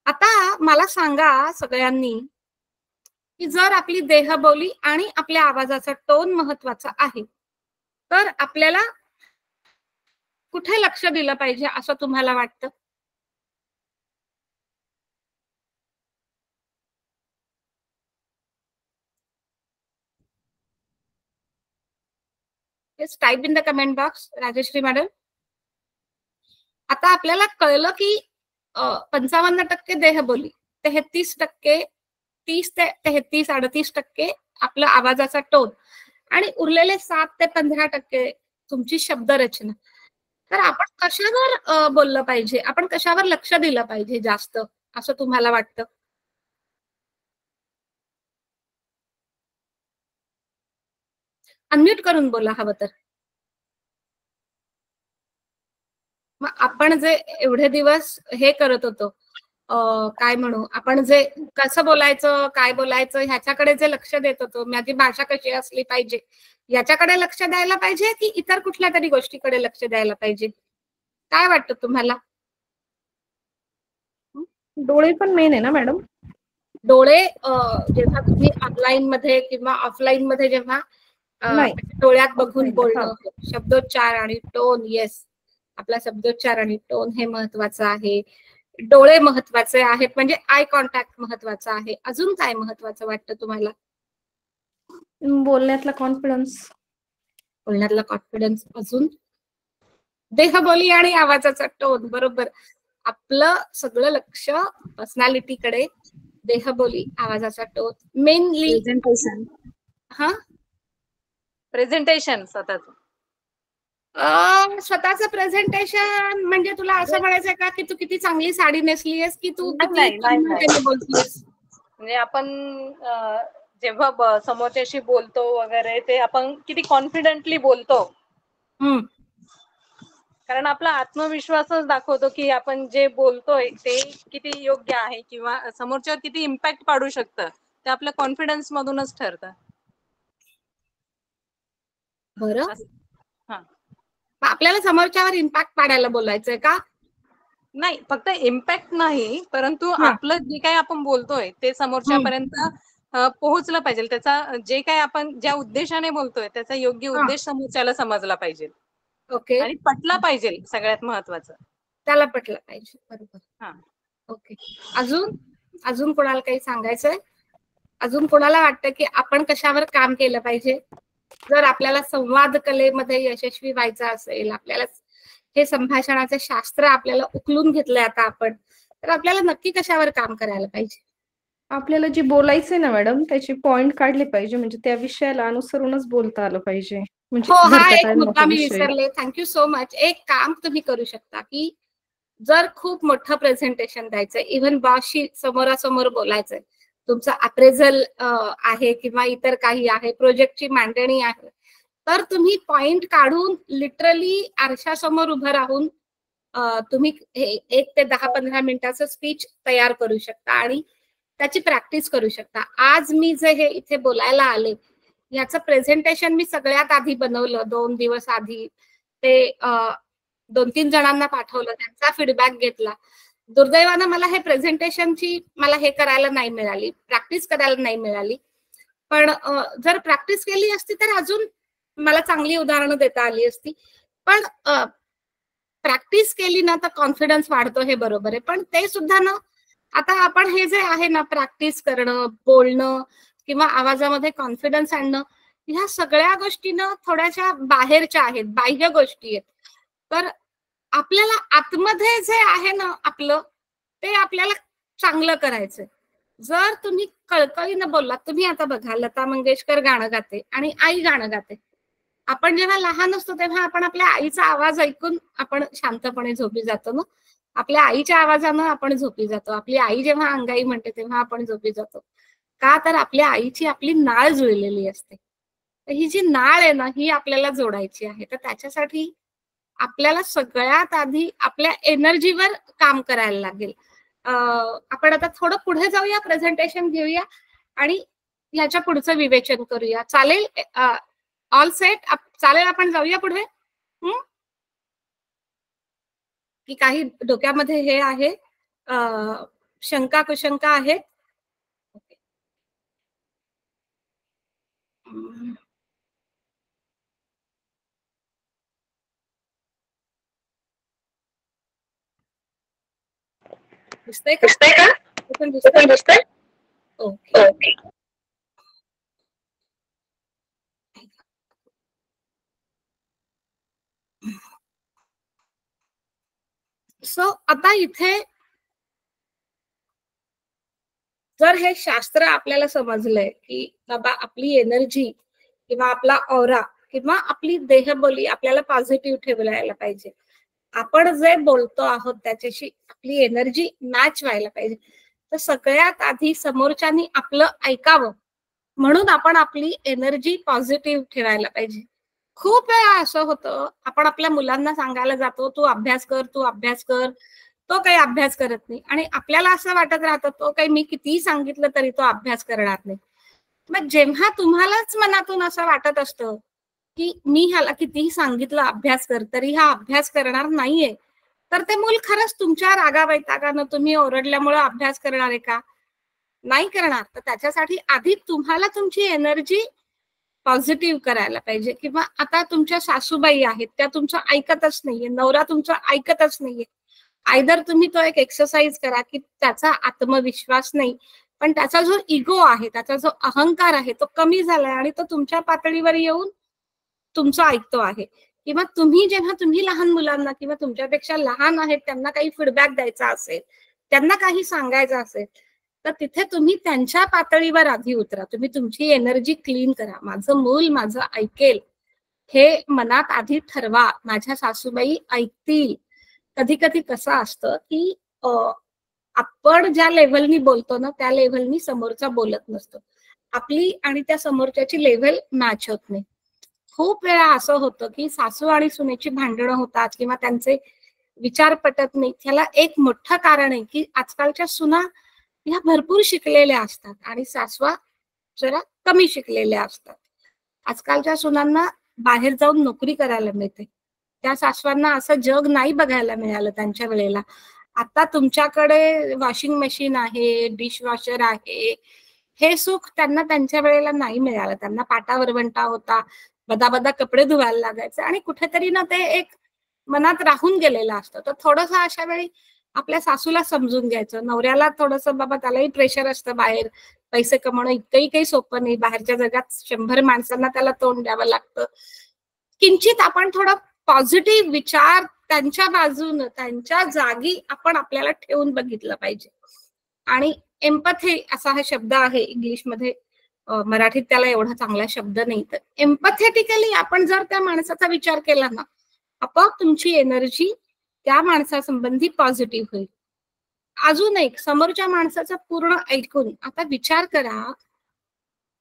आता मला सांगा सगळ्यांनी, की जर आपली देहबोली आणि आपल्या आवाजाचा टोन महत्वाचा आहे, तर आपल्याला कुठे लक्ष दिलं पाहिजे असं तुम्हाला वाटतं? Type in the comment box, Rajashree madam. आता आपल्याला कळलं की 55% देहबोली, 33%, 30 ते 33, 38% आपला आवाजाचा टोन आणि उरलेले 7 ते 15% तुमची शब्दरचना. तर आपण कशावर बोललं पाहिजे, आपण कशावर लक्ष दिलं पाहिजे जास्त असं तुम्हाला वाटतं? अनम्यूट करून बोला हवं तर. मग आपण जे एवढे दिवस हे करत होतो, काय म्हणू आपण, जे कसं बोलायचं, काय बोलायचं ह्याच्याकडे जे लक्ष देत होतो, माझी भाषा कशी असली पाहिजे याच्याकडे लक्ष द्यायला पाहिजे की इतर कुठल्या तरी गोष्टीकडे लक्ष द्यायला पाहिजे? काय वाटतं तुम्हाला? डोळे पण मेन आहे ना मॅडम. डोळे जेव्हा तुम्ही ऑनलाईन मध्ये किंवा ऑफलाईन मध्ये जेव्हा नाही. डोळ्यात बघून offline, बोलणं, शब्दोच्चार आणि टोन, येस, आपला शब्दोच्चार आणि टोन हे महत्वाचं आहे. डोळे महत्वाचे आहेत, म्हणजे आय कॉन्टॅक्ट महत्वाचा आहे. अजून काय महत्वाचं वाटतं तुम्हाला? बोलण्यातला कॉन्फिडन्स. बोलण्यातला कॉन्फिडन्स. अजून देहबोली आणि आवाजाचा टोन. बरोबर. आपलं सगळं लक्ष पर्सनॅलिटीकडे, देहबोली, आवाजाचा टोन मेनली. प्रेझेंटेशन. हा, प्रेझेंटेशन स्वतःच. स्वतःचं प्रेझेंटेशन म्हणजे तुला असं म्हणायचंय का की तू किती चांगली साडी नेसलीयस, की तू किती बोलतीयस? म्हणजे आपण जेव्हा समोरच्याशी बोलतो वगैरे, ते आपण किती कॉन्फिडेंटली बोलतो. कारण आपला आत्मविश्वासच दाखवतो की आपण जे बोलतोय ते किती योग्य आहे किंवा समोरच्यावर किती इम्पॅक्ट पाडू शकतं, ते आपल्या कॉन्फिडन्स मधूनच ठरतं. बरं. हा, आपल्याला समोरच्यावर इम्पॅक्ट पाडायला बोलायचंय का? नाही, फक्त इम्पॅक्ट नाही, परंतु आपलं जे काही आपण बोलतोय ते समोरच्यापर्यंत पोहोचलं पाहिजे. त्याचा जे काही आपण ज्या उद्देशाने बोलतोय त्याचा योग्य उद्देश समोरच्याला समजला पाहिजे. ओके. आणि पटला पाहिजे, सगळ्यात महत्वाचं. त्याला पटलं पाहिजे. बरोबर. हा, ओके. अजून कोणाला काही सांगायचंय? अजून कोणाला वाटतं की आपण कशावर काम केलं पाहिजे? जर आपल्याला संवाद कलेमध्ये यशस्वी व्हायचं असेल, आपल्याला हे संभाषणाचे शास्त्र आपल्याला उकलून घेतलंय आता आपण, तर आपल्याला नक्की कशावर काम करायला पाहिजे? आपल्याला जे बोलायचंय ना मॅडम, त्याचे पॉइंट काढले पाहिजे, म्हणजे त्या विषयाला अनुसरूनच बोलता आलं पाहिजे. म्हणजे हा एक मुद्दा मी विसरले. Thank you so much. एक काम तुम्ही करू शकता की जर खूप मोठं प्रेझेंटेशन द्यायचंय, इव्हन बॉसशी समोरासमोर बोलायचंय, तुमचं अप्रेझल आहे किंवा इतर काही आहे, प्रोजेक्टची मांडणी आहे, तर तुम्ही पॉइंट काढून लिटरली आरशासमोर उभं राहून तुम्ही 1 ते 10-15 मिनिटाचं स्पीच तयार करू शकता आणि त्याची प्रॅक्टिस करू शकता. आज मी जे हे इथे बोलायला आले याचं प्रेझेंटेशन मी सगळ्यात आधी बनवलं 2 दिवस आधी. ते 2-3 जणांना पाठवलं, त्यांचा फीडबॅक घेतला. दुर्दैवानं मला हे प्रेझेंटेशनची हे करायला नाही मिळाली, प्रॅक्टिस करायला नाही मिळाली. पण जर प्रॅक्टिस केली असती तर अजून मला चांगली उदाहरणं देता आली असती. पण प्रॅक्टिस केली ना तर कॉन्फिडन्स वाढतो, हे बरोबर आहे. पण ते सुद्धा ना, आता आपण हे जे आहे ना, प्रॅक्टिस करणं, बोलणं किंवा आवाजामध्ये कॉन्फिडन्स आणणं, ह्या सगळ्या गोष्टी ना थोड्याशा बाहेरच्या आहेत, बाह्य गोष्टी आहेत. तर आपल्याला आतमध्ये जे आहे ना आपलं, ते आपल्याला चांगलं करायचंय. जर तुम्ही कळकळीनं बोललात, तुम्ही आता बघा लता मंगेशकर गाणं गाते आणि आई गाणं गाते. आपण जेव्हा लहान असतो तेव्हा आपण आपल्या आईचा आवाज ऐकून आपण शांतपणे झोपी जातो ना. आपल्या आईच्या आवाजानं आपण झोपी जातो. आपली आई जेव्हा अंगाई म्हणते तेव्हा आपण झोपी जातो. का? तर आपल्या आईची आपली नाळ जुळलेली असते. तर ही जी नाळ आहे ना, ही आपल्याला जोडायची आहे. तर त्याच्यासाठी आपल्याला सगळ्यात आधी आपल्या एनर्जीवर काम करायला लागेल. आपण आता थोडं पुढे जाऊया, प्रेझेंटेशन घेऊया आणि याच्या पुढचं विवेचन करूया. चालेल? All set? चालेल, आपण जाऊया पुढे. की काही डोक्यामध्ये हे आहे, शंका कुशंका आहेत? दिसतंय का? दिसतंय? ओके. सो आता इथे जर हे शास्त्र आपल्याला समजलंय की बाबा आपली एनर्जी किंवा आपला ऑरा किंवा आपली देहबोली आपल्याला पॉझिटिव्ह ठेवायला पाहिजे, आपण जे बोलतो आहोत त्याच्याशी आपली एनर्जी मॅच व्हायला पाहिजे, तर सगळ्यात आधी समोरच्यानी आपलं ऐकावं, म्हणून आपण आपली एनर्जी पॉझिटिव्ह ठेवायला पाहिजे. खूप वेळा असं होतं, आपण आपल्या मुलांना सांगायला जातो तू अभ्यास कर, तू अभ्यास कर, तो काही अभ्यास करत नाही आणि आपल्याला असं वाटत राहतं तो काही मी कितीही सांगितलं तरी तो अभ्यास करणार नाही. मग जेव्हा तुम्हालाच मनातून असं वाटत असतं की मी ह्याला कितीही सांगितलं अभ्यास कर तरी हा अभ्यास करणार नाहीये, तर ते मूल खरंच तुमच्या रागावैतागानं तुम्ही ओरडल्यामुळे अभ्यास करणार आहे का? नाही करणार. तर त्याच्यासाठी आधी तुम्हाला तुमची एनर्जी पॉझिटिव्ह करायला पाहिजे. किंवा आता तुमच्या सासूबाई आहेत त्या तुमचं ऐकतच नाहीये, नवरा तुमचं ऐकतच नाहीये, आयदर तुम्ही तो एक एक्सरसाइज करा की त्याचा आत्मविश्वास नाही पण त्याचा जो इगो आहे, त्याचा जो अहंकार आहे तो कमी झालाय आणि तो तुमच्या पातळीवर येऊन तुमचं ऐकतो आहे. किंवा तुम्ही जेव्हा तुम्ही लहान मुलांना किंवा तुमच्यापेक्षा लहान आहेत त्यांना काही फीडबॅक द्यायचा असेल, त्यांना काही सांगायचं असेल, तर तिथे तुम्ही त्यांच्या पातळीवर आधी उतरा. तुम्ही तुमची एनर्जी क्लीन करा. माझं मूल माझं ऐकेल हे मनात आधी ठरवा. माझ्या सासूबाई ऐकतील. कधी कधी कसं असतं की आपण ज्या लेव्हलनी बोलतो ना त्या लेव्हलनी समोरचा बोलत नसतो, आपली आणि त्या समोरच्याची लेव्हल मॅच होत नाही. खूप वेळा असं होतं की सासू आणि सुनेची भांडणं होतात किंवा त्यांचे विचार पटत नाही. त्याला एक मोठं कारण आहे की आजकालच्या सुना ह्या भरपूर शिकलेल्या असतात आणि सासवा जरा कमी शिकलेल्या असतात. आजकालच्या सुनांना बाहेर जाऊन नोकरी करायला मिळते, त्या सासवांना असं जग नाही बघायला मिळालं त्यांच्या वेळेला. आता तुमच्याकडे वॉशिंग मशीन आहे, डिशवॉशर आहे, हे सुख त्यांना त्यांच्या वेळेला नाही मिळालं. त्यांना पाटा वरवंटा होता, बदाबदा कपडे धुवायला लागायचे आणि कुठेतरी ना ते एक मनात राहून गेलेलं असतं. तर थोडंसं अशा वेळी आपल्या सासूला समजून घ्यायचं. नवऱ्याला थोडंसं बाबा त्यालाही प्रेशर असतं, बाहेर पैसे कमवणं इतकंही काही सोपं नाही, बाहेरच्या जगात 100 माणसांना त्याला तोंड द्यावं लागतं. किंचित आपण थोडं पॉझिटिव्ह विचार त्यांच्या बाजूनं त्यांच्या जागी आपण आपल्याला ठेवून बघितलं पाहिजे. आणि एम्पथी असा हा शब्द आहे इंग्लिशमध्ये, मराठीत त्याला एवढा चांगला शब्द नाही. तर एम्पथेटिकली आपण जर त्या माणसाचा विचार केला ना, आपोआप तुमची एनर्जी त्या माणसासंबंधी पॉझिटिव्ह होईल. अजून एक, समोरच्या माणसाचा पूर्ण ऐकून आता विचार करा,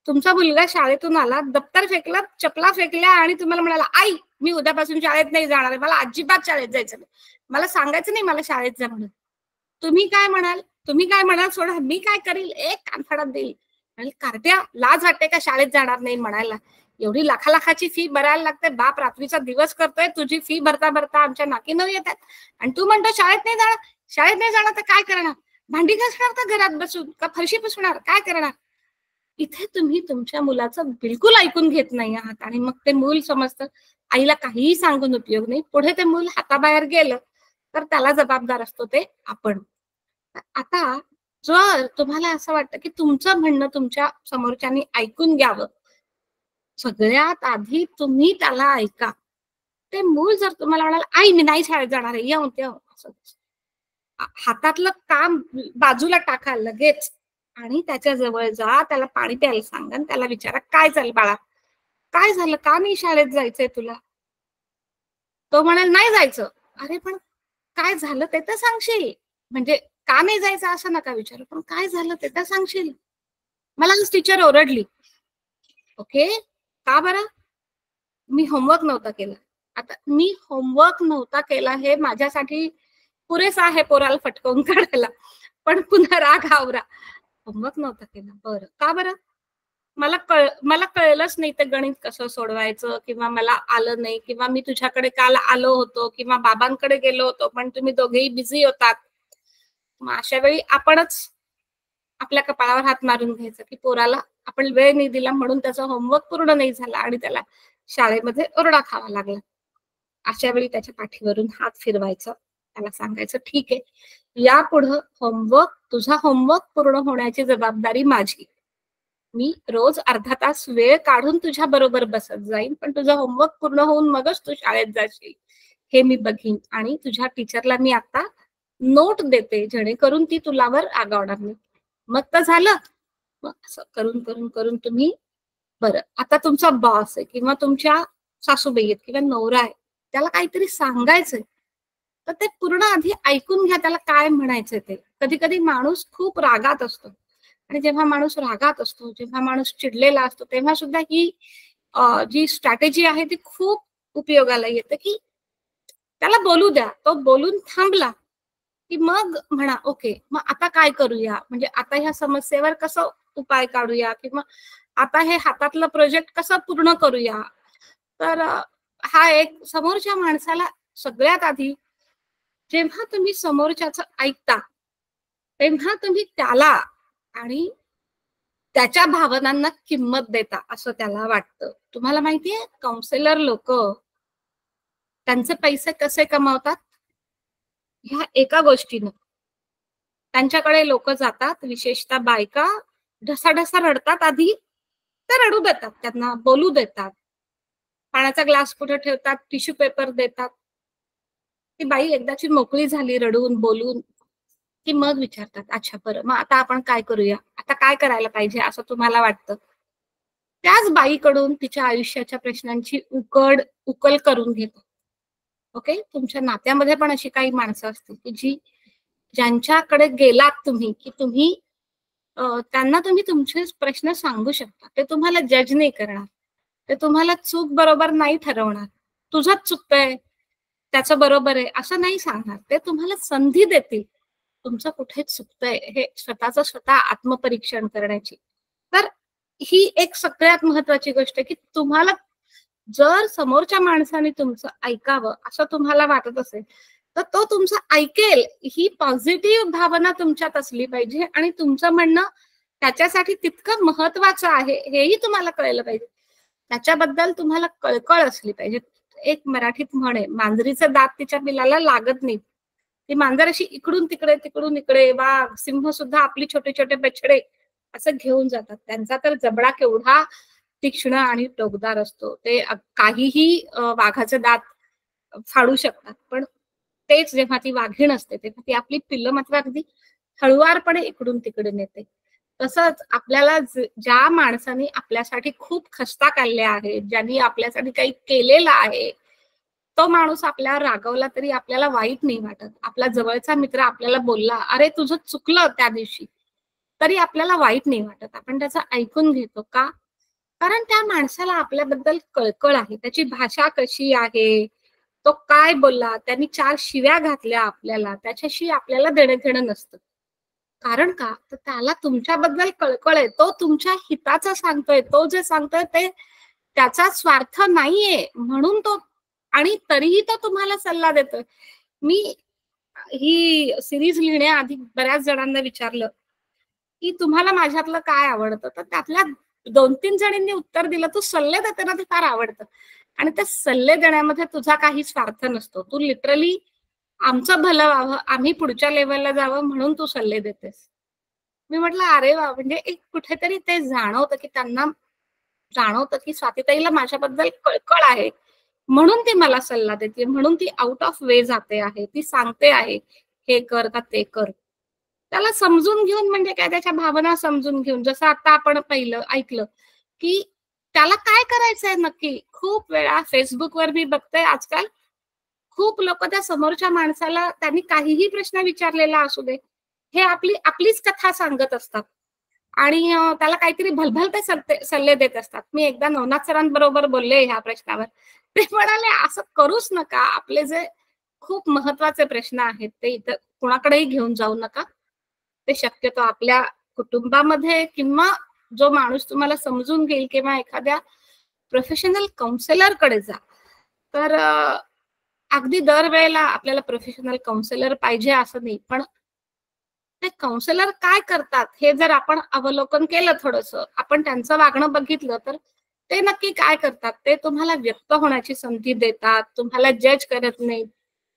तुमचा मुलगा शाळेतून आला, दप्तर फेकलं, चपला फेकल्या आणि तुम्हाला म्हणाला आई मी उद्यापासून शाळेत नाही जाणार आहे, मला अजिबात शाळेत जायचं नाही, मला सांगायचं नाही मला शाळेत जा म्हणून. तुम्ही काय म्हणाल? सोडा, मी काय करील, एक कानफडात देईल आणि कारट्या लाज वाटते का शाळेत जाणार नाही म्हणायला? एवढी लाखाची फी भरायला लागते, बाप रात्रीचा दिवस करतोय, तुझी फी भरता भरता आमच्या नाकी नऊ येतात आणि तू म्हणतो शाळेत नाही जाणार तर काय करणार? भांडी घासणार का घरात बसून, का फरशी पुसणार, काय करणार? इथे तुम्ही तुमच्या मुलाचं बिलकुल ऐकून घेत नाही आहात आणि मग ते मूल समजतं आईला काहीही सांगून उपयोग नाही. पुढे ते मूल हाताबाहेर गेलं तर त्याला जबाबदार असतो ते आपण. आता जर तुम्हाला असं वाटतं की तुमचं म्हणणं तुमच्या समोरच्यानी ऐकून घ्यावं, सगळ्यात आधी तुम्ही त्याला ऐका. ते मूल जर तुम्हाला म्हणाल आई मी नाही शाळेत जाणार आहे, येऊन असं हातातलं काम बाजूला टाका लगेच आणि त्याच्या जवळ जा, त्याला पाणी प्यायला सांगा, त्याला विचारा काय झालं बाळा, काय झालं, का नाही शाळेत जायचंय तुला? तो म्हणाल नाही जायचं. अरे पण काय झालं ते तर सांगशील, म्हणजे का नाही जायचं असं नका विचारू, पण काय झालं ते तर सांगशील. मला आज टीचर ओरडली. ओके, का बरं? मी होमवर्क नव्हता केला. आता मी होमवर्क नव्हता केला हे माझ्यासाठी पुरेसा आहे पोराला फटकवून काढायला, पण पुन्हा राग आवरा. होमवर्क नव्हता केला. बरं, का बरं? मला कळलंच नाही ते गणित कसं सोडवायचं, किंवा मला आलं नाही, किंवा मी तुझ्याकडे काल आलो होतो किंवा बाबांकडे गेलो होतो पण तुम्ही दोघेही बिझी होतात. मग अशा वेळी आपणच आपल्या कपाळावर हात मारून घ्यायचं की पोराला आपण वेळ नाही दिला म्हणून त्याचा होमवर्क पूर्ण नाही झाला आणि त्याला शाळेमध्ये ओरडा खावा लागला. अशा वेळी त्याच्या पाठीवरून हात फिरवायचा, त्याला सांगायचं ठीक आहे, यापुढे तुझा होमवर्क पूर्ण होण्याची जबाबदारी माझी. मी रोज अर्धा तास वेळ काढून तुझ्या बरोबर बसत जाईन, पण तुझं होमवर्क पूर्ण होऊन मगच तू शाळेत जाशील हे मी बघीन. आणि तुझ्या टीचरला मी आता नोट देते जेणेकरून ती तुलावर रागावणार नाही. मग तर झालं. मग असं करून करून करून तुम्ही, बरं आता तुमचा बॉस आहे किंवा तुमच्या सासूबाई आहेत किंवा नवरा आहे, त्याला काहीतरी सांगायचंय तर ते पूर्ण आधी ऐकून घ्या त्याला काय म्हणायचंय ते. कधी कधी माणूस खूप रागात असतो आणि जेव्हा माणूस रागात असतो, जेव्हा माणूस चिडलेला असतो, तेव्हा सुद्धा ही जी स्ट्रॅटेजी आहे ती खूप उपयोगाला येते की त्याला बोलू द्या. तो बोलून थांबला की मग म्हणा ओके मग आता काय करूया, म्हणजे आता ह्या समस्येवर कसं उपाय काढूया किंवा आता हे हातातलं प्रोजेक्ट कसं पूर्ण करूया. तर हा एक समोरच्या माणसाला सगळ्यात आधी जेव्हा तुम्ही समोरच्याचं ऐकता तेव्हा तुम्ही त्याला आणि त्याच्या भावनांना किंमत देता असं त्याला वाटतं. तुम्हाला माहितीये काउन्सिलर लोक त्यांचे पैसे कसे कमावतात? ह्या एका गोष्टीनं. त्यांच्याकडे लोक जातात, विशेषतः बायका ढसाढसा रडतात आधी, तर रडू देतात, त्यांना बोलू देतात, पाण्याचा ग्लास पुढे ठेवतात, टिश्यू पेपर देतात. ती बाई एकदाची मोकळी झाली रडून बोलून की मग विचारतात अच्छा बरं मग आता आपण काय करूया, आता काय करायला पाहिजे असं तुम्हाला वाटतं. त्याच बाईकडून तिच्या आयुष्याच्या प्रश्नांची उकल करून घेतात. ओके, तुमच्या नात्यामध्ये पण अशी काही माणसं असतील की ज्यांच्याकडे गेलात तुम्ही की तुम्ही त्यांना तुम्ही तुमचे प्रश्न सांगू शकता. ते तुम्हाला जज नाही करणार, ते तुम्हाला चूक बरोबर नाही ठरवणार, तुझंच चुकतंय त्याचं बरोबर आहे असं नाही सांगणार. ते तुम्हाला संधी देतील तुमचं कुठे चुकतंय हे स्वतः आत्मपरीक्षण करण्याची. तर ही एक सगळ्यात महत्वाची गोष्ट आहे की तुम्हाला जर समोरच्या माणसाने तुमचं ऐकावं असं तुम्हाला वाटत असेल तर तो तुमचं ऐकेल ही पॉझिटिव्ह भावना तुमच्यात असली पाहिजे आणि तुमचं म्हणणं त्याच्यासाठी तितकं महत्वाचं आहे हेही तुम्हाला कळलं पाहिजे. त्याच्याबद्दल तुम्हाला कळकळ असली पाहिजे. एक मराठीत म्हण आहे, मांजरीचं दात तिच्या पिलाला लागत नाही. ती मांजर अशी इकडून तिकडे वाघ सिंह सुद्धा आपली छोटे छोटे बछडे असं घेऊन जातात. त्यांचा तर जबडा केवढा तीक्ष्ण आणि टोकदार असतो, ते काहीही वाघाचे दात फाडू शकतात. पण तेच जेव्हा ती वाघीण असते तेव्हा ती आपली पिल्लं मात्र अगदी हळुवारपणे इकडून तिकडे नेते. तसंच आपल्याला ज्या माणसाने आपल्यासाठी खूप खस्ता काढल्या आहेत, ज्यांनी आपल्यासाठी काही केलेलं आहे, तो माणूस आपल्यावर रागवला तरी आपल्याला वाईट नाही वाटत. आपला जवळचा मित्र आपल्याला बोलला अरे तुझं चुकलं त्या दिवशी, तरी आपल्याला वाईट नाही वाटत. आपण त्याचं ऐकून घेतो का? कारण त्या माणसाला आपल्याबद्दल कळकळ आहे, त्याची भाषा कशी आहे, तो काय बोलला, त्यांनी 4 शिव्या घातल्या आपल्याला, त्याच्याशी आपल्याला देणं घेणं नसतं. कारण का? तर त्याला तुमच्याबद्दल कळकळ आहे, तो तुमच्या हिताचं सांगतोय, तो जे सांगतोय ते त्याचा स्वार्थ नाहीये म्हणून तो, आणि तरीही तो तुम्हाला सल्ला देतोय. मी ही सिरीज लिहिण्याआधी बऱ्याच जणांना विचारलं की तुम्हाला माझ्यातलं काय आवडतं, तर त्यातल्या 2-3 जणांनी उत्तर दिलं तू सल्ले देते ना ते फार आवडतं आणि त्या सल्ले देण्यामध्ये तुझा काही स्वार्थ नसतो, तू लिटरली आमचं भलं व्हावं, आम्ही पुढच्या लेवलला जावं म्हणून तू सल्ले देतेस. मी म्हटलं अरे वा, म्हणजे एक कुठेतरी ते जाणवतं की त्यांना जाणवतं की स्वातीताईला माझ्याबद्दल कळकळ आहे म्हणून ती मला सल्ला देते, म्हणून ती आउट ऑफ वे जाते आहे, ती सांगते आहे हे कर का ते कर. त्याला समजून घेऊन म्हणजे काय, त्याच्या भावना समजून घेऊन, जसं आता आपण ऐकलं की त्याला काय करायचंय नक्की. खूप वेळा फेसबुकवर मी बघते आजकाल खूप लोक त्या समोरच्या माणसाला त्यांनी काहीही प्रश्न विचारलेला असू दे हे आपलीच कथा सांगत असतात आणि त्याला काहीतरी भलभलते सल्ले देत असतात. मी एकदा नवनाथ सरांबरोबर बोलले ह्या प्रश्नावर, ते म्हणाले असं करूच नका, आपले जे खूप महत्वाचे प्रश्न आहेत ते इथं कोणाकडेही घेऊन जाऊ नका, ते शक्यतो आपल्या कुटुंबामध्ये किंवा जो माणूस तुम्हाला समजून घेईल किंवा एखाद्या प्रोफेशनल काउन्सिलर कडे जा. तर अगदी दरवेळेला आपल्याला प्रोफेशनल काउन्सिलर पाहिजे असं नाही, पण ते काउन्सिलर काय करतात हे जर आपण अवलोकन केलं, थोडंसं आपण त्यांचं वागणं बघितलं, तर ते नक्की काय करतात ते तुम्हाला व्यक्त होण्याची संधी देतात, तुम्हाला जज करत नाहीत,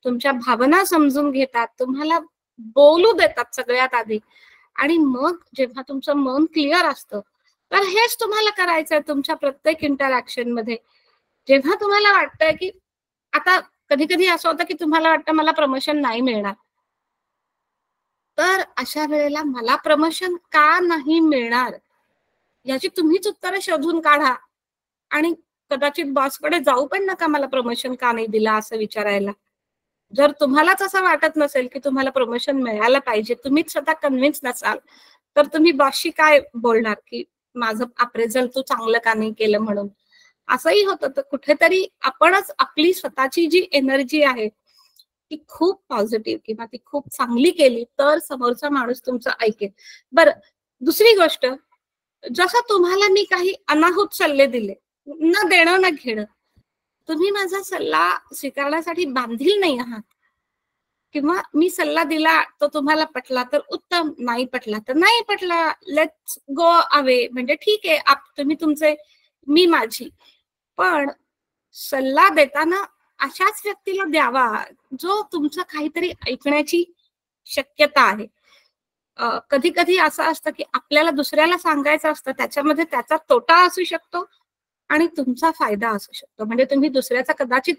तुमच्या भावना समजून घेतात, तुम्हाला बोलू देतात सगळ्यात आधी. आणि मग जेव्हा तुमचं मन क्लिअर असतं, तर हेच तुम्हाला करायचंय तुमच्या प्रत्येक इंटरॅक्शन मध्ये. जेव्हा तुम्हाला वाटतंय की आता कधी कधी असं होतं की तुम्हाला वाटतं मला प्रमोशन नाही मिळणार, तर अशा वेळेला मला प्रमोशन का नाही मिळणार याची तुम्हीच उत्तरं शोधून काढा. आणि कदाचित बॉसकडे जाऊ पण नका मला प्रमोशन का नाही दिला असं विचारायला. जर तुम्हालाच असं वाटत नसेल की तुम्हाला प्रमोशन मिळायला पाहिजे, तुम्हीच स्वतः कन्व्हिन्स नसाल, तर तुम्ही बॉसशी काय बोलणार की माझं अप्रेझल तू चांगलं का नाही केलं म्हणून. असंही होतं. तर कुठेतरी आपणच आपली स्वतःची जी एनर्जी आहे ती खूप पॉझिटिव्ह किंवा ती खूप चांगली केली तर समोरचा माणूस तुमचं ऐकेल. बरं, दुसरी गोष्ट, जसं तुम्हाला मी काही अनाहूत सल्ले दिले, न देणं न घेणं, तुम्ही माझा सल्ला स्वीकारण्यासाठी बांधील नाही आहात. किंवा मी सल्ला दिला तो तुम्हाला पटला तर उत्तम, नाही पटला तर नाही पटला, लेट्स गो अवे, म्हणजे ठीक आहे, तुम्ही तुमचे, मी माझी. पण सल्ला देताना अशाच व्यक्तीला द्यावा जो तुमचं काहीतरी ऐकण्याची शक्यता आहे. कधी कधी असं असतं की आपल्याला दुसऱ्याला सांगायचं असतं, त्याच्यामध्ये त्याचा तोटा असू शकतो आणि तुमचा फायदा असू शकतो. म्हणजे तुम्ही दुसऱ्याचा कदाचित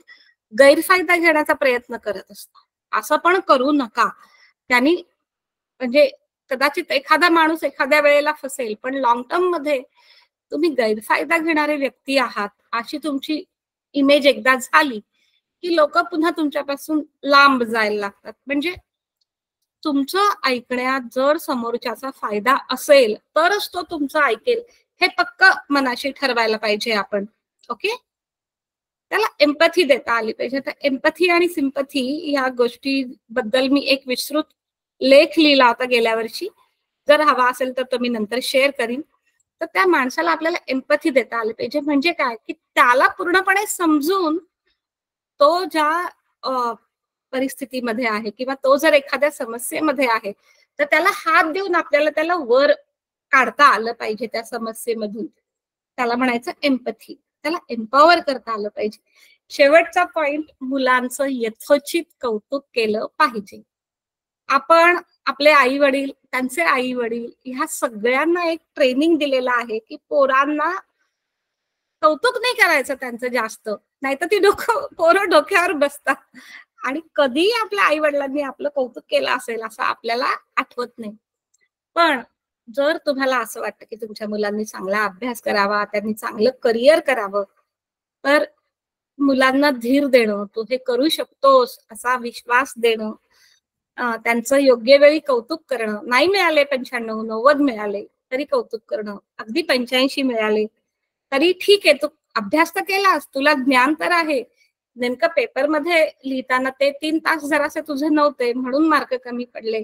गैरफायदा घेण्याचा प्रयत्न करत असता. असं पण करू नका. त्यांनी म्हणजे कदाचित एखादा माणूस एखाद्या वेळेला फसेल, पण लॉंग टर्म मध्ये तुम्ही गैरफायदा घेणारे व्यक्ती आहात अशी तुमची इमेज एकदा झाली की लोक पुन्हा तुमच्यापासून लांब जायला लागतात. म्हणजे तुमचं ऐकण्यात जर समोरच्याचा फायदा असेल तरच तो तुमचं ऐकेल, हे पक्क मनाशी ठरवायला पाहिजे आपण. ओके, त्याला एम्पॅथी देता आली पाहिजे. तर एम्पॅथी आणि सिंपॅथी या गोष्टीबद्दल मी एक विस्तृत लेख लिहिला होता गेल्या वर्षी. जर हवा असेल तर तो मी नंतर शेअर करीन. तर त्या माणसाला आपल्याला एम्पॅथी देता आली पाहिजे. म्हणजे काय की त्याला पूर्णपणे समजून तो ज्या परिस्थितीमध्ये आहे किंवा तो जर एखाद्या समस्येमध्ये आहे तर त्याला हात देऊन आपल्याला त्याला वर काढता आलं पाहिजे त्या समस्येमधून. त्याला म्हणायचं एम्पॅथी. त्याला एम्पॉवर करता आलं पाहिजे. शेवटचा पॉइंट, मुलांचं यथोचित कौतुक केलं पाहिजे. आपण आपले आई वडील, त्यांचे आई वडील ह्या सगळ्यांना एक ट्रेनिंग दिलेलं आहे की पोरांना कौतुक नाही करायचं त्यांचं जास्त, नाहीतर ती पोरं डोक्यावर बसतात. आणि कधी आपल्या आई वडिलांनी आपलं कौतुक केलं असेल असं आपल्याला आठवत नाही. पण जर तुम्हाला असं वाटतं की तुमच्या मुलांनी चांगला अभ्यास करावा, त्यांनी चांगलं करिअर करावं, तर मुलांना धीर देणं, तू हे करू शकतोस असा विश्वास देणं, त्यांचं योग्य वेळी कौतुक करणं. नाही मिळाले 95, 90 मिळाले तरी कौतुक करणं. अगदी 85 मिळाले तरी ठीक आहे, तू अभ्यास तर केलास, तुला ज्ञान तर आहे. नेमकं पेपरमध्ये लिहिताना ते 3 तास जरासे तुझे नव्हते म्हणून मार्क कमी पडले,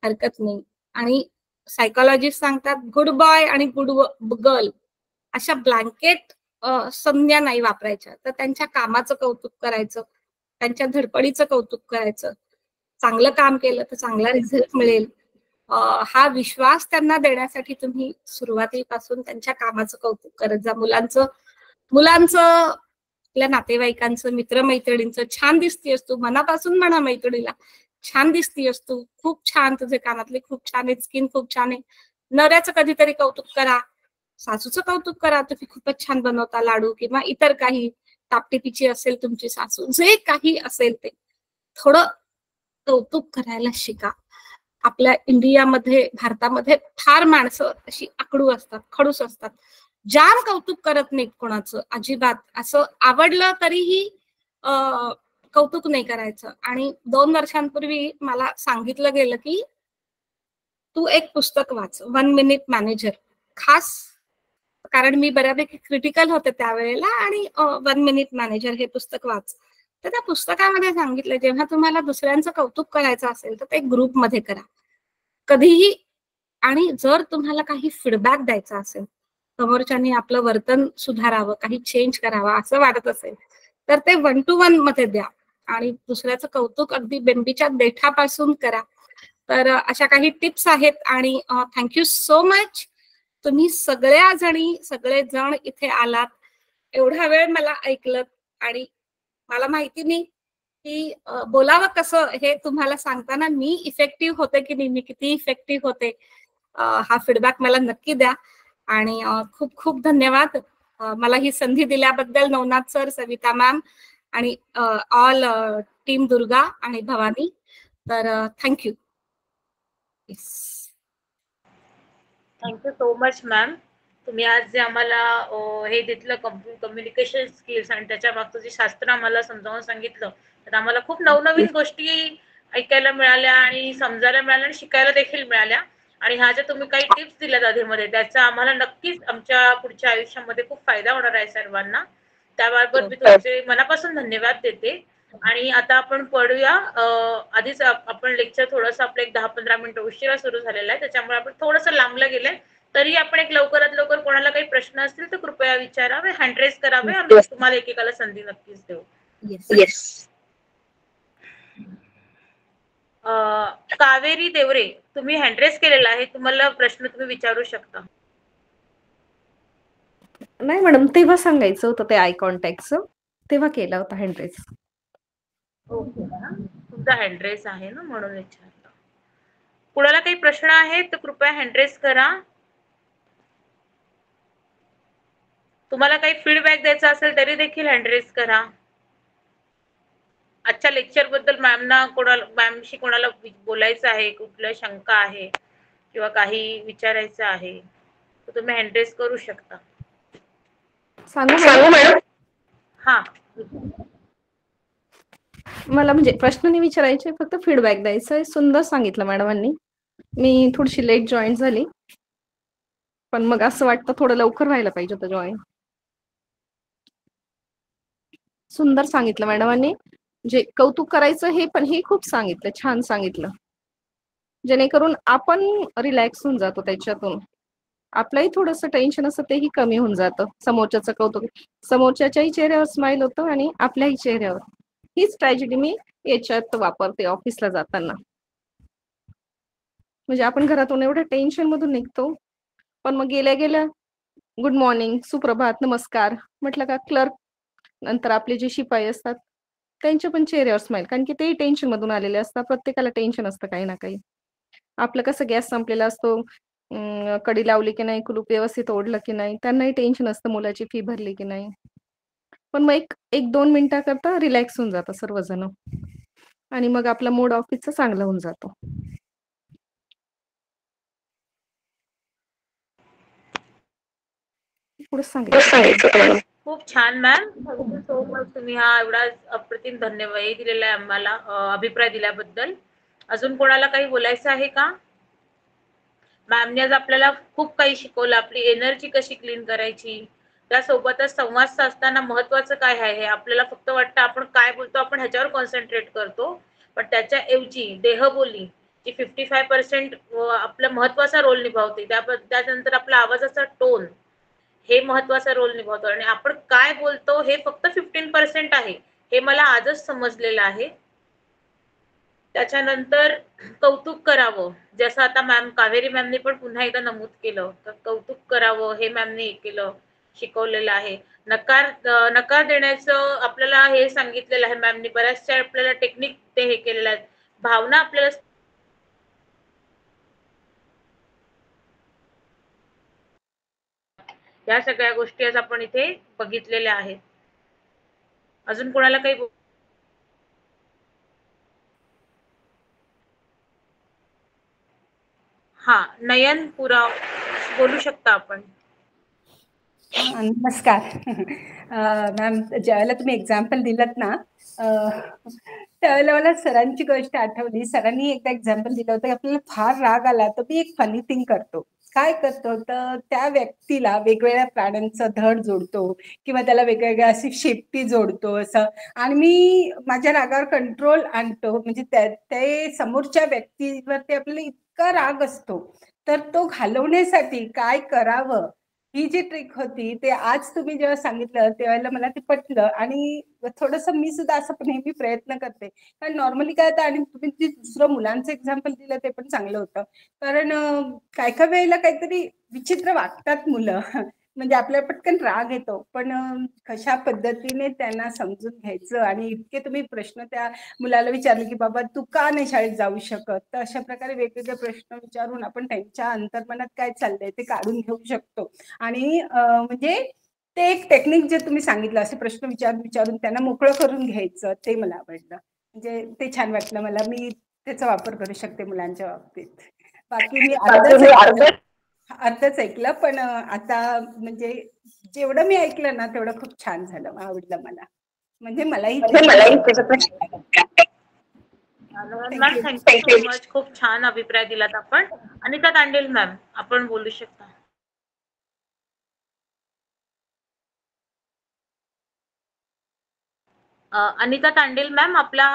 हरकत नाही. आणि सायकोलॉजिस्ट सांगतात गुड बॉय आणि गुड गर्ल अशा ब्लँकेट संज्ञा नाही वापरायच्या. तर त्यांच्या कामाचं कौतुक करायचं, त्यांच्या धडपडीचं कौतुक करायचं. चांगलं काम केलं तर चांगला रिझल्ट मिळेल हा विश्वास त्यांना देण्यासाठी तुम्ही सुरुवातीपासून त्यांच्या कामाचं कौतुक करत जा. मुलांचं आपल्या नातेवाईकांचं, मित्रमैत्रिणींचं, छान दिसतीयस तू, मनापासून म्हणा मैत्रिणीला, छान दिसतीयस तू, खूप छान, तुझे कानातले खूप छान आहेत, स्किन खूप छान आहे. नवऱ्याचं कधीतरी कौतुक करा, सासूचं कौतुक करा, तुम्ही खूपच छान बनवता लाडू, किंवा इतर काही टापटिपीची असेल तुमची सासू, जे काही असेल ते थोडं कौतुक करायला शिका. आपल्या इंडियामध्ये, भारतामध्ये फार माणसं अशी आकडू असतात, खडूस असतात, जाम कौतुक करत नाहीत कोणाचं अजिबात. असं आवडलं तरीही कौतुक नाही करायचं. आणि 2 वर्षांपूर्वी मला सांगितलं गेलं की तू एक पुस्तक वाच, 1 मिनिट मॅनेजर. खास कारण मी बऱ्यापैकी क्रिटिकल होते त्यावेळेला, आणि 1 मिनिट मॅनेजर हे पुस्तक वाच. तर त्या पुस्तकामध्ये सांगितलं जेव्हा तुम्हाला दुसऱ्यांचं कौतुक करायचं असेल तर ते ग्रुपमध्ये करा. कधीही आणि जर तुम्हाला काही फीडबॅक द्यायचा असेल, समोरच्याने आपलं वर्तन सुधारावं, काही चेंज करावं असं वाटत असेल, तर ते 1 to 1 मध्ये द्या आणि दुसऱ्याचं कौतुक अगदी बेंबीच्या देठापासून करा. तर अशा काही टिप्स आहेत आणि थँक्यू सो मच. तुम्ही सगळेजण इथे आलात, एवढा वेळ मला ऐकलत आणि मला माहिती नाही की बोलावं कसं हे तुम्हाला सांगताना मी इफेक्टिव्ह होते की नाही, मी किती इफेक्टिव्ह होते, हा फीडबॅक मला नक्की द्या. आणि खूप खूप धन्यवाद मला ही संधी दिल्याबद्दल, नवनाथ सर, सविता मॅम आणि ऑल टीम दुर्गा आणि भवानी. तर thank you. Thank you so much ma'am. तुम्ही आज जे आम्हाला हे दिलं कम्युनिकेशन स्किल्स आणि त्याच्या मागचं जे शास्त्र आम्हाला समजावून सांगितलं, तर आम्हाला खूप नवनवीन गोष्टी ऐकायला मिळाल्या आणि समजायला मिळाल्या आणि शिकायला देखील मिळाल्या. आणि ह्या ज्या तुम्ही काही टिप्स दिल्यात आधीमध्ये, त्याचा आम्हाला नक्कीच आमच्या पुढच्या आयुष्यामध्ये खूप फायदा होणार आहे सर्वांना. त्याबाबत मी तुमचे मनापासून धन्यवाद देते. आणि आता आपण पडूया. आधीच आपण लेक्चर थोडंसं आपलं एक 10-15 मिनिटं उशिरा सुरू झालेला आहे, त्याच्यामुळे आपण थोडंसं लांबलं गेलंय. तरी आपण एक लवकरात लवकर कोणाला काही प्रश्न असतील तर कृपया विचारावे, हँड रेज करावे. आम्ही तुम्हाला एकेकाला संधी नक्कीच देऊ. येस. कावेरी देवरे, तुम्ही हँड रेज केलेला आहे, तुम्हाला प्रश्न तुम्ही विचारू शकता. नाही मॅडम, तेव्हा सांगायचं होतं ते आय कॉन्टॅक्टचं, तेव्हा केला होता हँड रेज. ओके मॅम, तुमचा हँड रेज आहे ना, म्हणून विचारलं. कुणाला काही प्रश्न आहेत तर कृपया हँड रेज करा. तुम्हाला काही फीडबॅक द्यायचा असेल तरी देखील हँड रेज करा. आजच्या लेक्चर बद्दल मॅमशी कोणाला बोलायचं आहे, कुठल्या शंका आहे किंवा काही विचारायचं आहे तर तुम्ही हँड रेज करू शकता. सांगू मॅडम? हा, मला म्हणजे प्रश्न नाही विचारायचे, फक्त फीडबॅक द्यायचा आहे. सुंदर सांगितलं मॅडमांनी. मी थोडीशी लेट जॉईन झाली, पण मग असं वाटतं थोडं लवकर व्हायला पाहिजे होतं जॉईन. सुंदर सांगितलं मॅडमांनी. जे कौतुक करायचं हे पण हे खूप सांगितलं, छान सांगितलं, जेणेकरून आपण रिलॅक्स होऊन जातो त्याच्यातून. आपलंही थोडंसं टेन्शन असतं तेही कमी होऊन जातं. समोरच्याचं कौतुक, समोरच्याच्याही चेहऱ्यावर स्माइल होतं आणि आपल्याही चेहऱ्यावर. हीच ट्रॅजेडी मी याच्यात वापरते ऑफिसला जाताना. म्हणजे आपण घरातून एवढ्या टेन्शन मधून निघतो, पण मग गेल्या गेल्या गुड मॉर्निंग, सुप्रभात, नमस्कार म्हटलं का क्लर्क नंतर आपले जे शिपाई असतात त्यांच्या पण चेहऱ्यावर स्माइल, कारण की तेही टेन्शन मधून आलेले असतात. प्रत्येकाला टेन्शन असतं काही ना काही. आपलं कसं गॅस संपलेला असतो, कडी लावली की नाही, कुलूप व्यवस्थित ओढलं की नाही, त्यांनाही टेन्शन असतं मुलाची फी भरली की नाही. पण मग एक 2 मिनिटाकरता रिलॅक्स होऊन जातं सर्वजण आणि मग आपला मूड ऑफिसचा चांगला होऊन जातो. पुढे सांगितलं. खूप छान मॅम. Thank you so much. तुम्ही हा एवढा अप्रतिम धन्यवाद दिलेला आहे आम्हाला अभिप्राय दिल्याबद्दल. अजून कोणाला काही बोलायचं आहे का? मॅमने आज आपल्याला खूप काही शिकवलं. आपली एनर्जी कशी क्लीन करायची, त्यासोबतच संवाद साधताना महत्वाचं काय आहे हे आपल्याला फक्त वाटतं आपण काय बोलतो आपण ह्याच्यावर कॉन्सन्ट्रेट करतो, पण त्याच्या ऐवजी देहबोली जी 55% आपला महत्वाचा रोल निभावते. त्यानंतर आपला आवाजाचा टोन हे महत्वाचा रोल निभावतो आणि आपण काय बोलतो हे फक्त 15% आहे, हे मला आजच समजलेलं आहे. त्याच्यानंतर कौतुक करावं, जसं आता मॅम कावेरी मॅमने पण पुन्हा एकदा नमूद केलं, तर कौतुक करावं हे मॅमने केलं, शिकवलेलं आहे. नकार देण्याचं आपल्याला हे सांगितलेलं आहे मॅमने. बऱ्याचशा आपल्याला टेक्निक ते हे केलेलं आहे. भावना आपल्याला या सगळ्या गोष्टी आज आपण इथे बघितलेल्या आहेत. अजून कोणाला काही हा, नयन पुराव बोलू शकता आपण. नमस्कार मॅम. ज्यावेळेला तुम्ही एक्झाम्पल दिलत ना, त्यावेळेला मला सरांची गोष्ट आठवली. सरांनी एकदा एक्झाम्पल दिलं होतं की आपल्याला फार राग आला तर मी एक फनी थिंग करतो. काय करतो तर त्या व्यक्तीला वेगवेगळ्या प्राण्यांचं धड जोडतो किंवा त्याला वेगवेगळ्या अशी शेपटी जोडतो असं, आणि मी माझ्या रागावर कंट्रोल आणतो. म्हणजे ते समोरच्या व्यक्तीवरती आपल्याला इतका राग असतो तर तो घालवण्यासाठी काय करावं ही जी ट्रिक होती ते आज तुम्ही जेव्हा सांगितलं तेव्हा मला ते पटलं आणि थोडंसं मी सुद्धा असं नेहमी प्रयत्न करते. कारण नॉर्मली काय होतं आणि तुम्ही जे दुसरं मुलांचं एक्झाम्पल दिलं ते पण चांगलं होतं. कारण काय काय वेळेला काहीतरी विचित्र वागतात मुलं म्हणजे आपल्याला पटकन राग येतो. पण कशा पद्धतीने त्यांना समजून घ्यायचं आणि इतके तुम्ही प्रश्न त्या मुलाला विचारले की बाबा तू का नाही शाळेत जाऊ शकत, तर अशा प्रकारे वेगवेगळे प्रश्न विचारून आपण त्यांच्या अंतर्मनात काय चाललंय ते काढून घेऊ शकतो. आणि म्हणजे ते एक टेक्निक जे तुम्ही सांगितलं असे प्रश्न विचारून त्यांना मोकळं करून घ्यायचं ते मला आवडलं. म्हणजे ते छान वाटलं मला. मी त्याचा वापर करू शकते मुलांच्या बाबतीत. बाकी मी अर्धच ऐकलं पण आता म्हणजे जेवढं मी ऐकलं ना तेवढं खूप छान झालं, आवडलं मला. म्हणजे मलाही मॅम थँक्यू सो मच. खूप छान अभिप्राय दिलात आपण. अनिता तांडेल मॅम आपण बोलू शकता. अनिता तांडेल मॅम आपला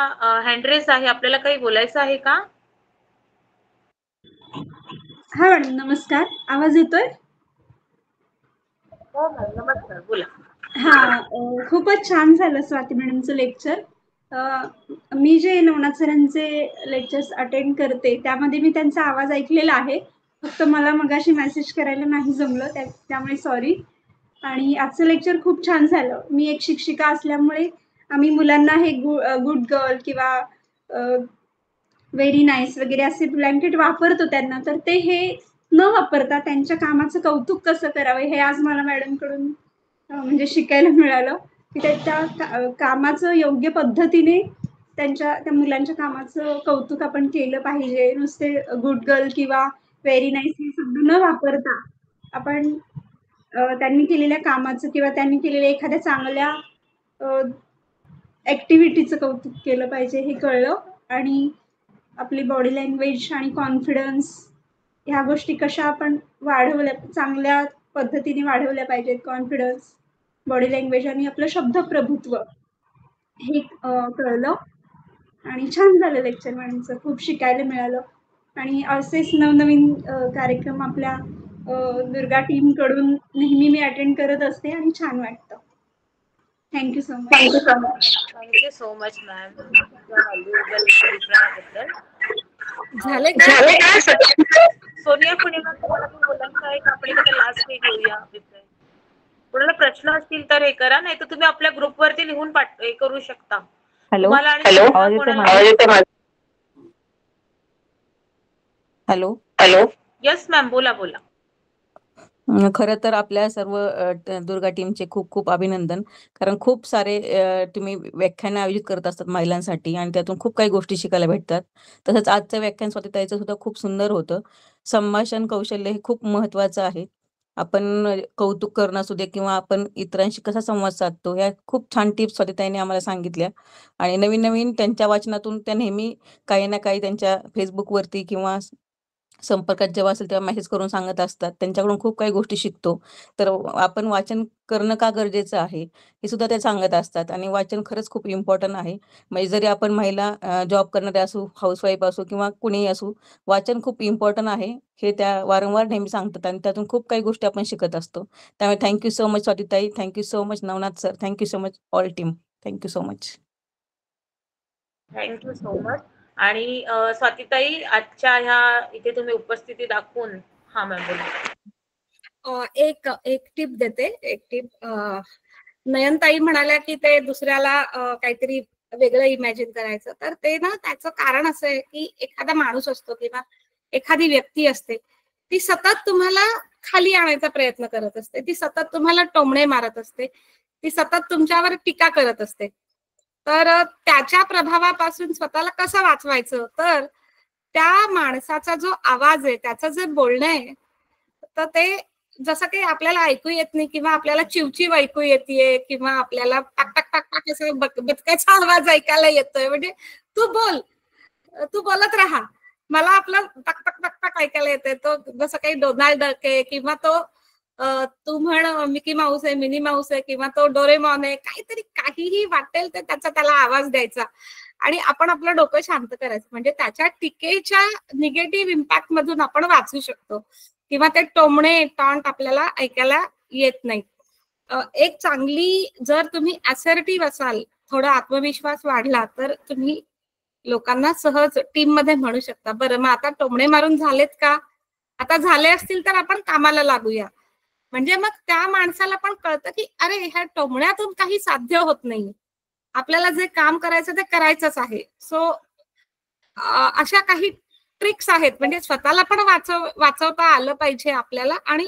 हँड रेस आहे, आपल्याला काही बोलायचं आहे का? हा मॅडम नमस्कार, आवाज येतोय? हो मॅम नमस्कार, बोला. हा खूपच छान झालं स्वाती मॅडमचं लेक्चर. मी जे नवनाथ सरांचे लेक्चर्स अटेंड करते त्यामध्ये मी त्यांचा आवाज ऐकलेला आहे, फक्त मला मगाशी मेसेज करायला नाही जमलं त्यामुळे सॉरी. आणि आजचं लेक्चर खूप छान झालं. मी एक शिक्षिका असल्यामुळे आम्ही मुलांना हे गुड गर्ल किंवा व्हेरी नाईस वगैरे असे ब्लँकेट वापरतो त्यांना, तर ते हे न वापरता त्यांच्या कामाचं कौतुक कसं करावं हे आज मला मॅडमकडून म्हणजे शिकायला मिळालं की त्या कामाचं योग्य पद्धतीने त्या मुलांच्या कामाचं कौतुक आपण केलं पाहिजे. नुसते गुड गर्ल किंवा व्हेरी नाईस हे शब्द न वापरता आपण त्यांनी केलेल्या कामाचं किंवा त्यांनी केलेल्या एखाद्या चांगल्या ऍक्टिव्हिटीचं कौतुक केलं पाहिजे हे कळलं. आणि आपली बॉडी लँग्वेज आणि कॉन्फिडन्स ह्या गोष्टी कशा आपण वाढवल्या, चांगल्या पद्धतीने वाढवल्या पाहिजेत. कॉन्फिडन्स, बॉडी लँग्वेज आणि आपलं शब्द प्रभुत्व हे कळलं. आणि छान झालं लेक्चर मॅडमचं, खूप शिकायला मिळालं. आणि असेच नवनवीन कार्यक्रम आपल्या दुर्गा टीम कडून नेहमी मी अटेंड करत असते आणि छान वाटतं. Thank you so much. Thank you so much ma'am valuable अभिप्रायाबद्दल. झाले का? सोनिया पुणेकर तुम्हाला पण बोलायचं आहे का? आपण एखादा लास्ट हे घेऊया अभिप्राय. कोणाला प्रश्न असतील तर हे करा, नाही तर तुम्ही आपल्या ग्रुपवरती लिहून हे करू शकता. Hello hello hello yes ma'am, बोला बोला. खरं तर आपल्या सर्व दुर्गा टीमचे खूप खूप अभिनंदन. कारण खूप सारे तुम्ही व्याख्यान आयोजित करत असतात महिलांसाठी आणि त्यातून खूप काही गोष्टी शिकायला भेटतात. तसंच आजचं व्याख्यान स्वातीताईचं सुद्धा खूप सुंदर होतं. संभाषण कौशल्य हे खूप महत्त्वाचं आहे. आपण कौतुक करणं असू दे किंवा आपण इतरांशी कसा संवाद साधतो ह्या खूप छान टिप्स स्वातीताईने आम्हाला सांगितल्या. आणि नवीन नवीन त्यांच्या वाचनातून त्या नेहमी काही ना काही त्यांच्या फेसबुकवरती किंवा संपर्कात जेव्हा असेल तेव्हा मेसेज करून सांगत असतात. त्यांच्याकडून खूप काही गोष्टी शिकतो. तर आपण वाचन करणं का गरजेचं आहे हे सुद्धा ते सांगत असतात. आणि वाचन खरंच खूप इम्पॉर्टंट आहे. म्हणजे जरी आपण महिला जॉब करणारे असू, हाऊसवाईफ असू किंवा कुणीही असू, वाचन खूप इम्पॉर्टंट आहे हे त्या वारंवार नेहमी सांगतात आणि त्यातून खूप काही गोष्टी आपण शिकत असतो. त्यामुळे थँक्यू सो मच स्वातीताई, thank you so much Navnath sir, thank you so much all team, thank you so much. Thank you so much. आणि स्वातीताई आजच्या ह्या इथे तुम्ही उपस्थिती दाखवून, हा मॅम बोला. एक टिप देते. एक टिप, नयनताई म्हणाल्या की ते दुसऱ्याला काहीतरी वेगळं इमॅजिन करायचं, तर ते ना त्याचं कारण असं आहे की एखादा माणूस असतो किंवा एखादी व्यक्ती असते, ती सतत तुम्हाला खाली आणायचा प्रयत्न करत असते, ती सतत तुम्हाला टोमणे मारत असते, ती सतत तुमच्यावर टीका करत असते. तर त्याच्या प्रभावापासून स्वतःला कसं वाचवायचं, तर त्या माणसाचा जो आवाज आहे, त्याचं जे बोलणं आहे, तर ते जसं काही आपल्याला ऐकू येत नाही किंवा आपल्याला चिवचिव ऐकू येते किंवा आपल्याला टाक टाक टाक टाक असं बदकाचा आवाज ऐकायला येतोय, म्हणजे तू बोलत राहा, मला आपला टक टक टक टक ऐकायला येतोय, तो जसं काही डोनाल्ड डक आहे किंवा तो तू म्हण मिकी माऊस आहे, मिनी माऊस आहे किंवा तो डोरेमॉन आहे, काहीतरी काहीही वाटेल तर त्याचा त्याला आवाज द्यायचा. आणि आपण आपलं डोकं शांत करायचं, म्हणजे त्याच्या टीकेच्या निगेटिव्ह इम्पॅक्ट मधून आपण वाचू शकतो किंवा ते टोमणे टॉन्ट आपल्याला ऐकायला येत नाही. एक चांगली, जर तुम्ही असर्टिव्ह असाल, थोडा आत्मविश्वास वाढला, तर तुम्ही लोकांना सहज टीम मध्ये म्हणू शकता, बरं मग आता टोमणे मारून झालेत का, आता झाले असतील तर आपण कामाला लागूया. म्हणजे मग त्या माणसाला पण कळतं की अरे ह्या टोमण्यातून काही साध्य होत नाही, आपल्याला जे काम करायचं ते करायचंच आहे. सो अशा काही ट्रिक्स आहेत, म्हणजे स्वतःला पण वाचवता आलं पाहिजे आपल्याला, आणि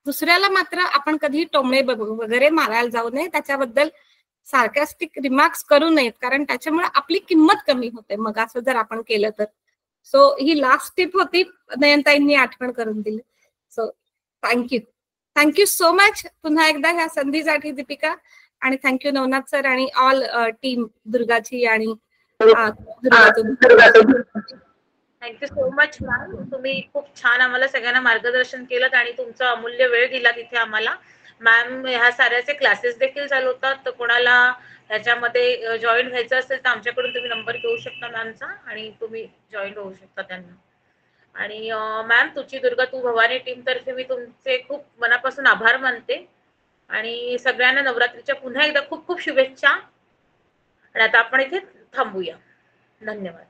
दुसऱ्याला मात्र आपण कधी टोमणे वगैरे मारायला जाऊ नये, त्याच्याबद्दल सार्कॅस्टिक रिमार्क्स करू नयेत, कारण त्याच्यामुळे आपली किंमत कमी होते मग असं जर आपण केलं तर. सो ही लास्ट टिप होती, नयनताईंनी आठवण करून दिली. सो थँक्यू सो मच पुन्हा एकदा ह्या संधीसाठी दीपिका, आणि थँक्यू नवनाथ सर आणि ऑल टीम दुर्गाची आणि थँक्यू सो मच मॅम. तुम्ही खूप छान आम्हाला सगळ्यांना मार्गदर्शन केलं आणि तुमचा अमूल्य वेळ दिला तिथे आम्हाला. मॅम ह्या साऱ्याचे क्लासेस देखील चालवतात, तर कोणाला ह्याच्यामध्ये जॉईन व्हायचं असेल तर आमच्याकडून तुम्ही नंबर घेऊ शकता मॅमचा आणि तुम्ही जॉईन होऊ शकता त्यांना. आणि मॅम तुझी दुर्गा तू भवानी टीम तर्फे मी तुमचे खूप मनापासून आभार मानते आणि सगळ्यांना नवरात्रीच्या पुन्हा एकदा खूप खूप शुभेच्छा. आणि आता आपण इथे थांबूया. धन्यवाद.